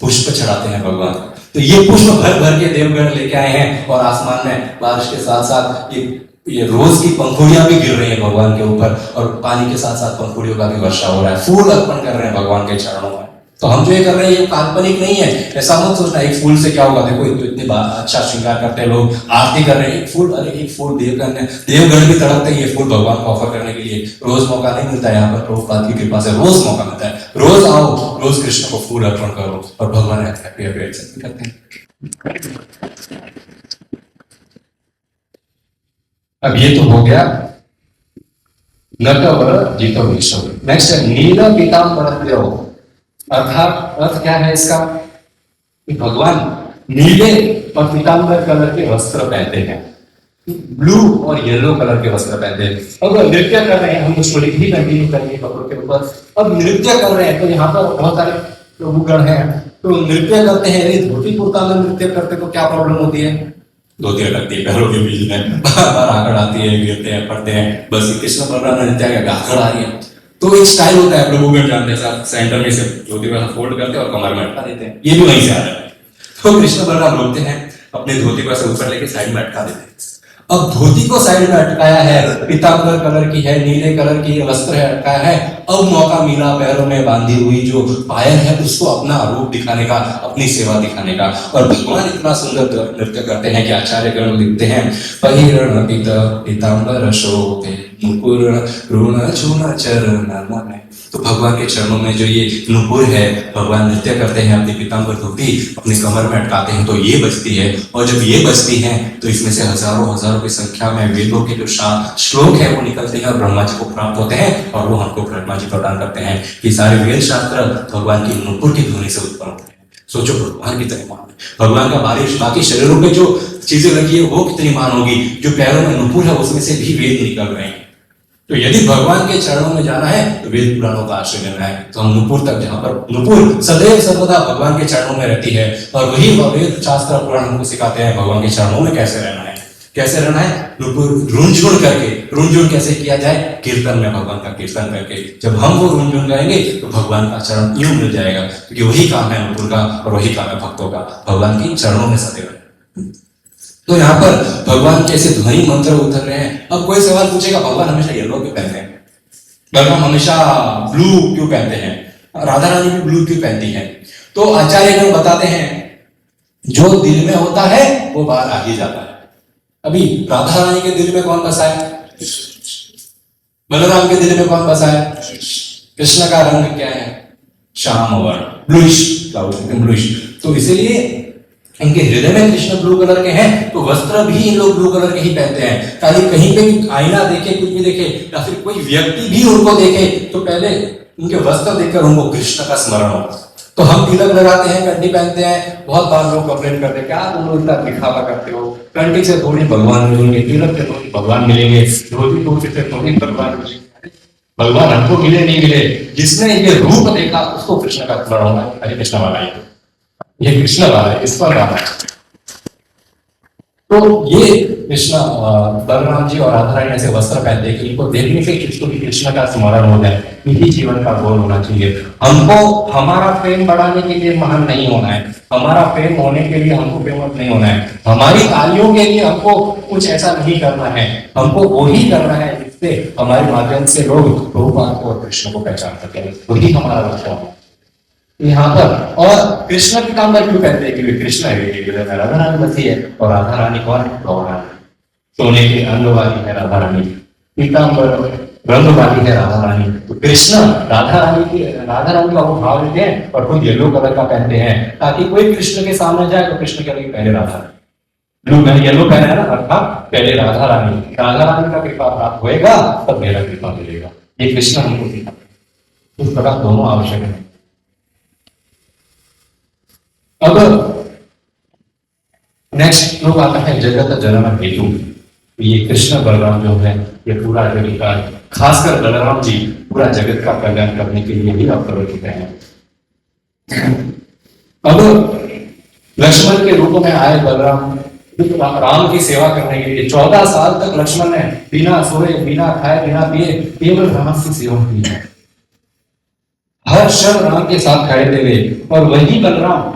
पुष्प चढ़ाते हैं भगवान। तो ये पुष्प भर भर के देवगण लेके आए हैं और आसमान में बारिश के साथ साथ ये ये रोज की पंखुड़ियां भी गिर रही हैं भगवान के ऊपर, और पानी के साथ साथ पंखुड़ियों का भी वर्षा हो रहा है, फूल अर्पण कर रहे हैं भगवान के चरणों में। तो हम जो ये कर रहे हैं ये काल्पनिक नहीं है, ऐसा मत सोचना एक फूल से क्या होगा। देखो तो इतने अच्छा श्रृंगार करते हैं लोग, आरती कर रहे हैं, एक फूल, अरे एक फूल देव करने, देवगण भी तड़पते हैं ये फूल भगवान को ऑफर करने के लिए। रोज मौका नहीं मिलता है, यहाँ पर प्रभुपाद की कृपा से रोज मौका मिलता है। रोज आओ, रोज कृष्ण को फूल अर्पण करो, और भगवान एक्सेप्ट करते हैं। अब ये तो हो गया नटवर जितो विश्व। नेक्स्ट है नील पीताम्बरत्यो, अर्थात अर्थ क्या है इसका कि भगवान नीले और पीताम्बर कलर के वस्त्र पहनते हैं, ब्लू और येलो कलर के वस्त्र पहनते हैं। अब नृत्य कर रहे हैं, हम स्टोरी भी कंटिन्यू करेंगे कपड़ों के ऊपर। अब नृत्य कर रहे हैं तो यहाँ पर बहुत सारे प्रभुगण हैं, तो नृत्य करते हैं, यदि धोती कुर्ता में नृत्य करते तो क्या प्रॉब्लम होती है? धोती लगती है पैरों के बीच में, बार बार आकड़ आती है, गिरते हैं, पड़ते हैं। बस कृष्ण बलराम नृत्य का आकड़ आ रही है, तो एक स्टाइल होता है प्रभुगण जानते हैं, सब सेंटर में से धोती को फोल्ड करते हैं और कमर में अटका देते हैं, ये भी वहीं से आ रहा है। तो कृष्ण बलराम रोकते हैं, अपने धोती को ऐसे ऊपर लेके साइड में अटका देते हैं। अब धोती को साइड में अटकाया है, पीतांबर कलर की है, नीले कलर की वस्त्र है, अटकाया है। अब मौका मिला पैरों में बांधी हुई जो पायल है उसको अपना रूप दिखाने का, अपनी सेवा दिखाने का। और भगवान इतना सुंदर नृत्य करते हैं कि आचार्य गण लिखते हैं, पहिरण पीतांबर शोभे मुकुर ऋण चूर्ण चरण मन। तो भगवान के चरणों में जो ये नुपुर है, भगवान नृत्य करते हैं, अपनी पीतांबर धोती अपनी कमर में अटकाते हैं तो ये बजती है। और जब ये बजती है तो इसमें से हजारों हजारों की संख्या में वेदों के जो श्लोक है वो निकलते हैं और ब्रह्मा जी को प्राप्त होते हैं, और वो हमको ब्रह्मा जी प्रदान करते हैं कि सारे वेद शास्त्र भगवान की नुपुर की ध्वनि से उत्पन्न होते हैं। सोचो भगवान की कितनी मान है, भगवान का बाकी शरीरों में जो चीजें लगी है वो कितनी मान होगी, जो पैरों में नुपुर है उसमें से भी वेद निकल रहे हैं। तो यदि भगवान के चरणों में जाना है तो वेद पुराणों का आश्रय लेना है। तो हम नुपुर तक, जहां पर नुपुर सदैव सर्वदा भगवान के चरणों में रहती है, और वही वेद शास्त्र पुराण हमको सिखाते हैं भगवान के चरणों में कैसे रहना है। कैसे रहना है? नुपुर रुंझुन करके। रुंझुन कैसे किया जाए? कीर्तन में, भगवान का कीर्तन करके। जब हम वो रुंझुन गाएंगे तो भगवान का चरण यूं मिल जाएगा, क्योंकि वही काम है नुपुर का और वही काम है भक्तों का, भगवान की चरणों में सदैव है। तो यहाँ पर भगवान कैसे ध्वनि मंत्र उतर रहे हैं। अब कोई सवाल पूछेगा भगवान हमेशा येलो क्यों पहनते हैं, भगवान हमेशा ब्लू क्यों पहनते हैं, राधा रानी भी ब्लू क्यों पहनती है? तो आचार्यगण बताते हैं जो दिल में होता है वो बाहर आ ही जाता है। अभी राधा रानी के दिल में कौन बसा है? बलराम के दिल में कौन बसा है? कृष्ण का रंग क्या है? श्याम वर्ण, ब्लूइश। तो इसीलिए इनके हृदय में कृष्ण ब्लू कलर के हैं, तो वस्त्र भी इन लोग ब्लू कलर के ही पहनते हैं, ताकि कहीं पे भी आईना देखे, कुछ भी देखे, या फिर कोई व्यक्ति भी उनको देखे तो पहले उनके वस्त्र देखकर उनको कृष्ण का स्मरण हो। तो हम तिलक लगाते हैं, कंठी पहनते हैं, बहुत बार लोग कंप्लेन करते हैं क्या तुम लोग इतना दिखावा करते हो, कंठी से थोड़ी भगवान मिलेंगे, तिलक से थोड़ी भगवान मिलेंगे, धोती टोपी से थोड़ी भगवान मिलेंगे। भगवान हमको मिले नहीं मिले, जिसने ये रूप देखा उसको कृष्ण का स्मरण होना। हरे कृष्ण वाला ये कृष्ण वाला है, इस पर वाला है। तो ये कृष्ण बलराम जी और राधा रानी ऐसे वस्त्र पहनते हैं कि इनको देखने से किसको भी कृष्ण का स्मरण हो जाए। यही जीवन का गोल होना चाहिए। हमको हमारा प्रेम बढ़ाने के लिए महान नहीं होना है, हमारा प्रेम होने के लिए हमको फेमस नहीं होना है, हमारी तालियों के लिए हमको कुछ ऐसा नहीं करना है, हमको वही करना है जिससे हमारे माध्यम से लोग प्रभुपाद को और कृष्ण को पहचान सकें। वही हमारा लक्ष्य है यहाँ पर। और कृष्ण पीतांबर क्यों कहते हैं? क्योंकि कृष्ण है, राधा रानी बसी है, और राधा रानी कौन है? गौरा, सोने के अंग वाली है राधा रानी, पीतांबर रंग वाली है राधा रानी। तो कृष्ण राधा रानी का वो भाव लेते हैं और खुद येलो कलर का पहनते हैं, ताकि कोई कृष्ण के सामने जाए तो कृष्ण के लिए पहले राधा रानी, येलो पहना है ना, अर्थात पहले राधा रानी का कृपा प्राप्त होएगा तब मेरा कृपा मिलेगा। ये कृष्ण हमको सिखाते हैं। इस प्रकार दोनों आवश्यक है। अब नेक्स्ट लोग आता है जगत जनम हेतु। ये कृष्ण बलराम जो है ये पूरा जगत का, खासकर बलराम जी पूरा जगत का कल्याण करने के लिए ही अवतरित होते हैं। अब लक्ष्मण के रूप में आए बलराम राम की सेवा करने के लिए 14 साल तक लक्ष्मण ने बिना सोए, बिना खाए, बिना पिए केवल राम की सेवा की है। हर क्षण राम के साथ खड़े थे वे। और वही बलराम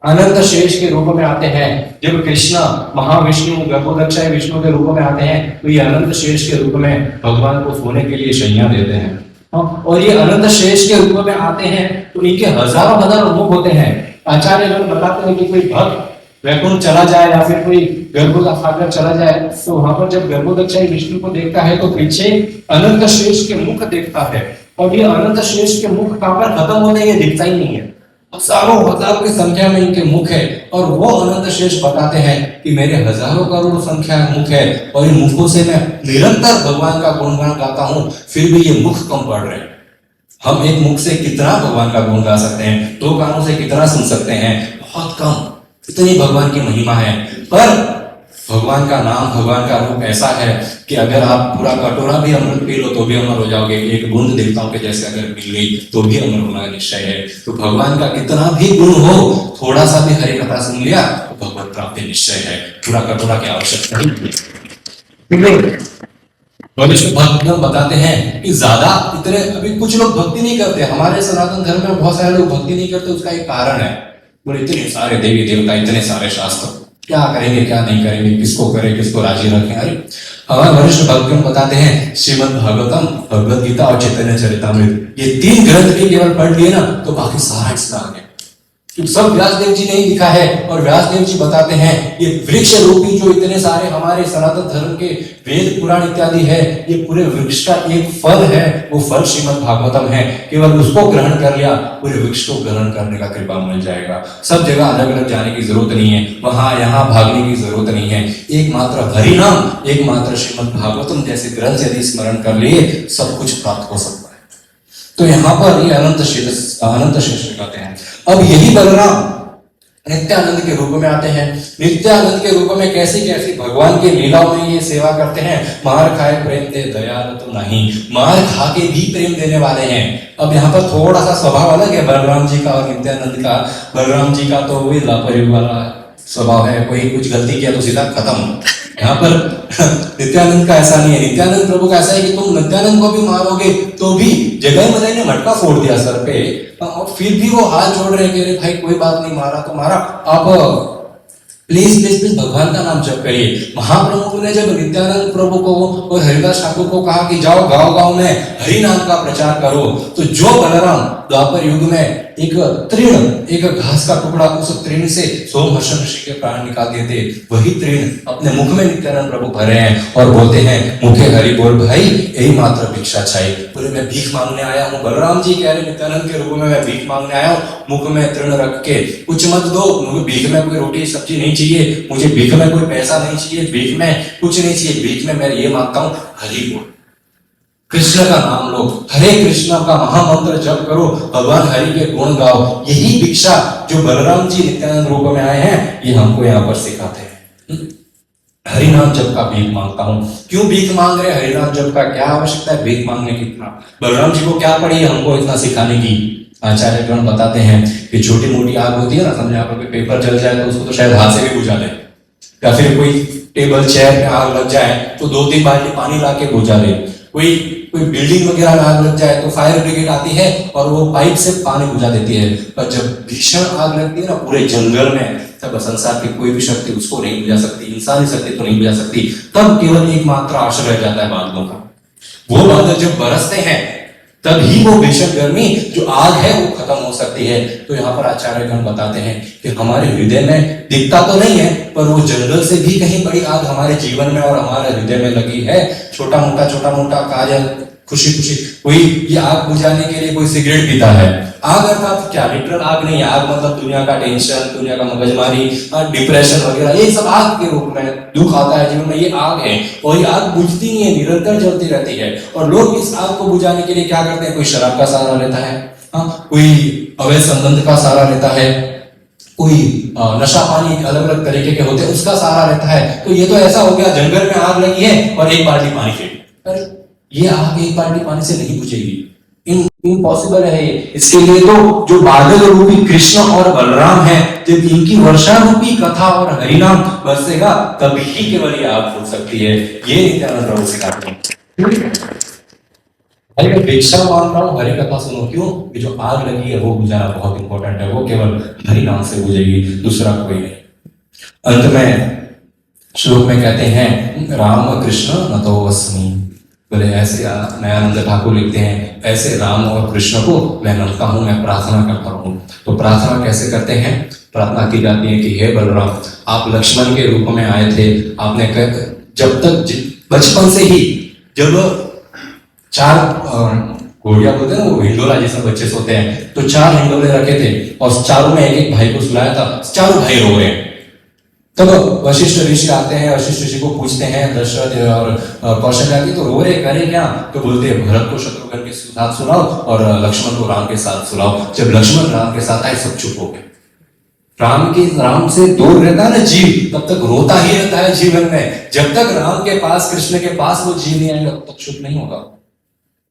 अनंत शेष के रूप में आते हैं। जब कृष्ण महाविष्णु गर्भोदक्षाय विष्णु के रूप में आते हैं तो ये अनंत शेष के रूप में भगवान को सोने के लिए शैया देते हैं। और ये अनंत शेष के रूप में आते हैं तो इनके हजारों हजार मुख होते हैं। आचार्य लोग बताते हैं कि कोई भक्त वैकुंठ चला जाए या फिर कोई गर्भोदक्षाय चला जाए तो वहां पर जब गर्भोदक्षाय विष्णु को देखता है तो पीछे अनंत शेष के मुख देखता है। और ये अनंत शेष के मुख कहां पर खत्म होते हैं ये दिखता ही नहीं है। हजारों हजारों की संख्या में इनके मुख है और वो अनंत शेष बताते हैं कि मेरे हजारों करोड़ संख्या मुख है और इन मुखों से मैं निरंतर भगवान का गुणगान गाता हूं, फिर भी ये मुख कम पड़ रहे हैं। हम एक मुख से कितना भगवान का गुण गा सकते हैं, दो कानों से कितना सुन सकते हैं, बहुत कम। इतनी भगवान की महिमा है। पर भगवान का नाम, भगवान का रूप ऐसा है कि अगर आप पूरा कटोरा भी अमृत पी लो तो भी अमर हो जाओगे। एक बूंद देवताओं के जैसे अगर मिल गई तो भी अमर होना निश्चय है। तो भगवान का कितना भी गुण हो, थोड़ा सा भी हरि कथा सुन लिया तो भगवत प्राप्ति निश्चय है। पूरा कटोरा की आवश्यकता नहीं। और इसमें भक्त बताते हैं कि ज्यादा इतने अभी कुछ लोग भक्ति नहीं करते। हमारे सनातन धर्म में बहुत सारे लोग भक्ति नहीं करते, उसका एक कारण है। बोले इतने सारे देवी देवता, इतने सारे शास्त्र, क्या करेंगे क्या नहीं करेंगे, किसको करें किसको राजी रखें। अरे हमारे वरिष्ठ भक्तगण बताते हैं श्रीमद् भागवतम, भगवद गीता और चैतन्य चरितामृत, ये तीन ग्रंथ भी केवल पढ़ लिए ना तो बाकी सारा इसका आ गया। सब व्यासदेव जी ने ही लिखा है। और व्यासदेव जी बताते हैं ये वृक्ष रूपी जो इतने सारे हमारे सनातन धर्म के वेद पुराण इत्यादि है, ये पूरे वृक्ष का एक फल है। वो फल श्रीमद् भागवतम है। केवल उसको ग्रहण कर लिया, पूरे वृक्ष को ग्रहण करने का कृपा मिल जाएगा। सब जगह अलग अलग जाने की जरूरत नहीं है, वहां यहाँ भागने की जरूरत नहीं है। एकमात्र हरि नाम, एकमात्र श्रीमद् भागवतम जैसे ग्रंथ यदि स्मरण कर लिए सब कुछ प्राप्त हो सकता है। तो यहाँ पर ये अनंत शेष कहते हैं। अब यही बलराम नित्यानंद के रूप में आते हैं। नित्यानंद के रूप में कैसी कैसी भगवान के लीलाओं में ये सेवा करते हैं। मार खाए प्रेम दे दयाल तो नहीं, मार खा के भी प्रेम देने वाले हैं। अब यहाँ पर थोड़ा सा स्वभाव अलग है बलराम जी का और नित्यानंद का। बलराम जी का तो वही लापरवाही वाला स्वभाव है, कोई कुछ गलती किया तो सीधा खत्म। यहाँ पर नित्यानंद का ऐसा नहीं है। नित्यानंद प्रभु का ऐसा है कि तुम नित्यानंद को भी मारोगे तो भी जगह मदय ने मटका फोड़ दिया सर पे और फिर भी वो हाथ जोड़ रहे हैं कि भाई कोई बात नहीं, मारा तो मारा, आप प्लीज प्लीज प्लीज भगवान का नाम जप करिए। महाप्रभु ने जब नित्यानंद प्रभु को और हरिदास ठाकुर को कहा कि जाओ गांव गांव में हरि नाम का प्रचार करो, तो जो बलराम द्वापर युग में एक तृण, एक घास का टुकड़ा, उस तृण से सोमहर्षण ऋषि के प्राण निकाल दिए थे, वही तृण अपने मुख में नित्यानंद प्रभु भरे हैं और बोलते हैं मुखे हरि बोल भाई, यही मात्र भिक्षा चाहिए। बोले मैं भीख मांगने आया हूँ। बलराम जी कह रहे नित्यानंद के रूप में मैं भीख मांगने आया हूँ, मुख में तृण रख के, कुछ मत दो, मुझे भीख में कोई रोटी सब्जी नहीं चाहिए, मुझे भीख में कोई पैसा नहीं चाहिए, भीख में कुछ नहीं चाहिए, भीख में मैं ये मांगता हूँ हरि बोल, कृष्ण का नाम लो, हरे कृष्ण का महामंत्र जप करो, भगवान हरि के गुण गाओ। यही भिक्षा जो बलराम जी नित्यानंद रूप में आए हैं ये हमको यहाँ पर सिखाते हैं। हरि नाम जप का भीख मांगता हूँ। क्यों भीख मांग रहे? हरि नाम जप का क्या आवश्यकता है भीख मांगने की? इतना बलराम जी को क्या पड़ी हमको इतना सिखाने की? आचार्य गण बताते हैं कि छोटी मोटी आग होती है ना, समझे आप पेपर जल जाए तो उसको तो शायद हाथ से भी बुझा ले, या फिर कोई टेबल चेयर पे आग लग जाए तो 2-3 बाल्टी पानी ला के बुझा ले, कोई बिल्डिंग वगैरह में आग लग जाए तो फायर ब्रिगेड आती है और वो पाइप से पानी बुझा देती है। पर जब भीषण आग लगती है ना पूरे जंगल में, तब संसार की कोई भी शक्ति उसको नहीं बुझा सकती, इंसानी शक्ति तो नहीं बुझा सकती। तब केवल एकमात्र आश्रय रह जाता है बादलों का। वो बादल जब बरसते हैं तभी वो भीषण गर्मी जो आग है वो खत्म हो सकती है। तो यहाँ पर आचार्य गण बताते हैं कि हमारे हृदय में दिखता तो नहीं है, पर वो जंगल से भी कहीं बड़ी आग हमारे जीवन में और हमारे हृदय में लगी है। छोटा मोटा कार्य खुशी खुशी, कोई ये आग बुझाने के लिए कोई सिगरेट पीता है। आग अर्थात क्या? लिटरल आग नहीं, आग मतलब दुनिया का टेंशन, दुनिया का मगजमारी, डिप्रेशन वगैरह, ये सब आग के रूप में दुख आता है जीवन में, ये आग है। और ये आग बुझती नहीं है, निरंतर जलती रहती है। और लोग इस आग को बुझाने के लिए क्या करते हैं? कोई शराब का सहारा लेता है, कोई अवैध संबंध का सहारा लेता है, कोई नशा पानी अलग अलग तरीके के होते हैं उसका सहारा लेता है। तो ये तो ऐसा हो गया जंगल में आग लगी है और एक बाल्टी पानी फेंक, पर ये आग एक बाल्टी पानी से नहीं बुझेगी, इम्पॉसिबल है ये। इसके लिए तो जो बादल रूपी कृष्ण और बलराम है, जब इनकी वर्षा रूपी कथा और हरिनाम बरसेगा तभी केवल ये आग फूट सकती है। ये नित्यानंद प्रभु सिखाते हैं। भाई मैं भिक्षा मांग रहा हूँ, हरि कथा सुनो। क्यों? कि जो आग लगी है वो बुझाना बहुत इंपॉर्टेंट है, वो केवल हरि नाम से बुझेगी, दूसरा कोई नहीं। अंत में श्लोक में कहते हैं राम कृष्ण न तो अस्मि। बोले ऐसे नयानंद ठाकुर लिखते हैं, ऐसे राम और कृष्ण को मैं नमता हूं, मैं प्रार्थना करता हूं। तो प्रार्थना कैसे करते हैं? प्रार्थना की जाती है कि हे बलराम, आप लक्ष्मण के रूप में आए थे। आपने जब तक बचपन से ही जब 4 घोड़िया बोलते हैं ना, वो हिंडोला जिसमें बच्चे सोते हैं, तो 4 हिंडोले रखे थे और चारों में एक एक भाई को सुलाया था। चारों भाई रो रहे हैं। तब वशिष्ठ ऋषि आते हैं, वशिष्ठ ऋषि को पूछते हैं दशरथ और कौशल्या की, तो रो रहे करे क्या? तो बोलते हैं भरत को शत्रुघ्न के साथ सुलाओ और लक्ष्मण को राम के साथ सुलाओ। जब लक्ष्मण राम के साथ आए सब चुप हो गए। राम से दूर रहता है ना जीव, तब तक रोता ही रहता है जीवन में। जब तक राम के पास, कृष्ण के पास वो जीव नहीं आएगा, तब तक चुप नहीं होगा।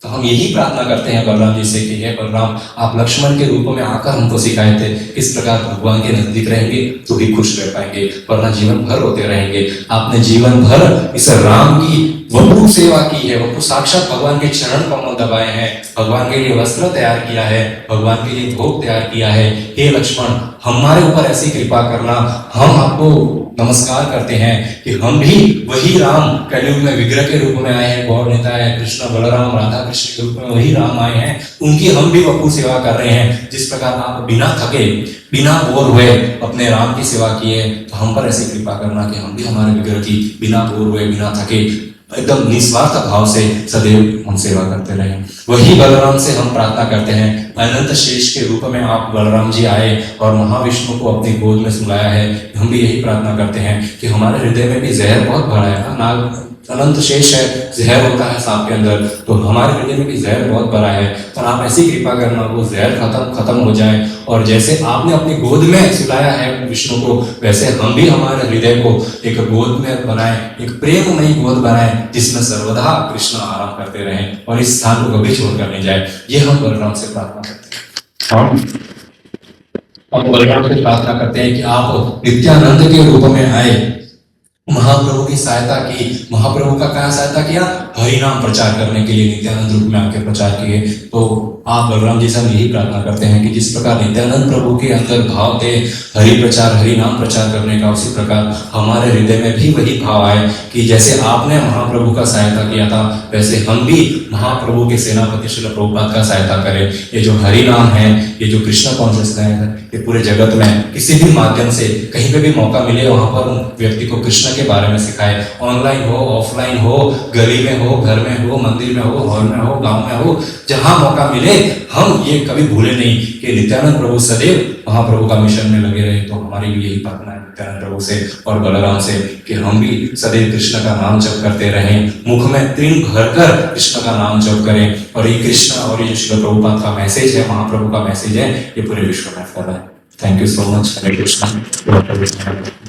तो हम यही प्रार्थना करते हैं बलराम जी से कि हे बलराम, आप लक्ष्मण के रूप में आकर हमको सिखाए थे किस प्रकार भगवान के नजदीक रहेंगे तो ही खुश रह पाएंगे, वरना जीवन भर रोते रहेंगे। आपने जीवन भर इस राम की वपु सेवा की है, वपु साक्षात भगवान के चरण कमल दबाए हैं, भगवान के लिए वस्त्र तैयार किया है, भगवान के लिए भोग तैयार किया है। हे लक्ष्मण, हमारे ऊपर ऐसी कृपा करना। हम आपको नमस्कार करते हैं कि हम भी वही राम कलयुग में विग्रह के रूप में आए हैं, गौर नेता है कृष्ण बलराम राधा कृष्ण के रूप में वही राम आए हैं, उनकी हम भी वपु सेवा कर रहे हैं। जिस प्रकार आप बिना थके, बिना बोर हुए अपने राम की सेवा किए, तो हम पर ऐसी कृपा करना कि हम भी हमारे विग्रह की बिना बोर हुए, बिना थके, एकदम निस्वार्थ भाव से सदैव हम सेवा करते रहें। वही बलराम से हम प्रार्थना करते हैं। अनंत शेष के रूप में आप बलराम जी आए और महाविष्णु को अपनी गोद में सुलाया है। हम भी यही प्रार्थना करते हैं कि हमारे हृदय में भी जहर बहुत भरा है ना, नाग अनंत शेष है, जहर होता है सांप के अंदर, तो हमारे हृदय में भी जहर बहुत भरा है। तो आप ऐसी कृपा करना वो जहर खत्म हो जाए, और जैसे आपने अपनी गोद में सुलाया है विष्णु को, वैसे हम भी हमारे हृदय को एक गोद में बनाए, एक प्रेममयी गोद बनाए, जिसमें सर्वदा कृष्ण आराम करते रहें और इस स्थान को कभी छोड़कर नहीं जाए। ये हम बलराम से प्रार्थना करते हैं। हम बलराम से प्रार्थना करते हैं कि आप नित्यानंद के रूप में आए, महाप्रभु की सहायता की। महाप्रभु का क्या सहायता किया? हरि नाम प्रचार करने के लिए नित्यानंद रूप में आके प्रचार किए। तो आप बलराम जी से हम यही प्रार्थना करते हैं कि जिस प्रकार नित्यानंद प्रभु के अंदर भाव थे हरि प्रचार, हरि नाम प्रचार करने का, उसी प्रकार हमारे हृदय में भी वही भाव आए कि जैसे आपने महाप्रभु का सहायता किया था, वैसे हम भी महाप्रभु के सेनापति श्रील प्रभुपाद का सहायता करें। ये जो हरि नाम है, ये जो कृष्ण कॉन्शियसनेस है, ये पूरे जगत में किसी भी माध्यम से कहीं पे भी मौका मिले वहां पर व्यक्ति को कृष्ण के बारे में सिखाए। ऑनलाइन हो, ऑफलाइन हो, गली में हो, घर में हो, मंदिर में हो, हॉल में हो, गांव में हो, जहां मौका मिले हम ये कभी भूले नहीं कि नित्यानंद प्रभु सदैव महाप्रभु का मिशन में लगे रहे। तो हमारी भी यही प्रार्थना है नित्यानंद प्रभु से और बलराम से कि हम भी सदैव कृष्ण का नाम जप करते रहें, मुख में तृण भरकर कृष्ण का नाम जप करें। और ये कृष्ण और ये श्रील प्रभुपाद का मैसेज है, महाप्रभु का मैसेज है, ये पूरे विश्व में फैला है। Thank you so much. Hare Krishna.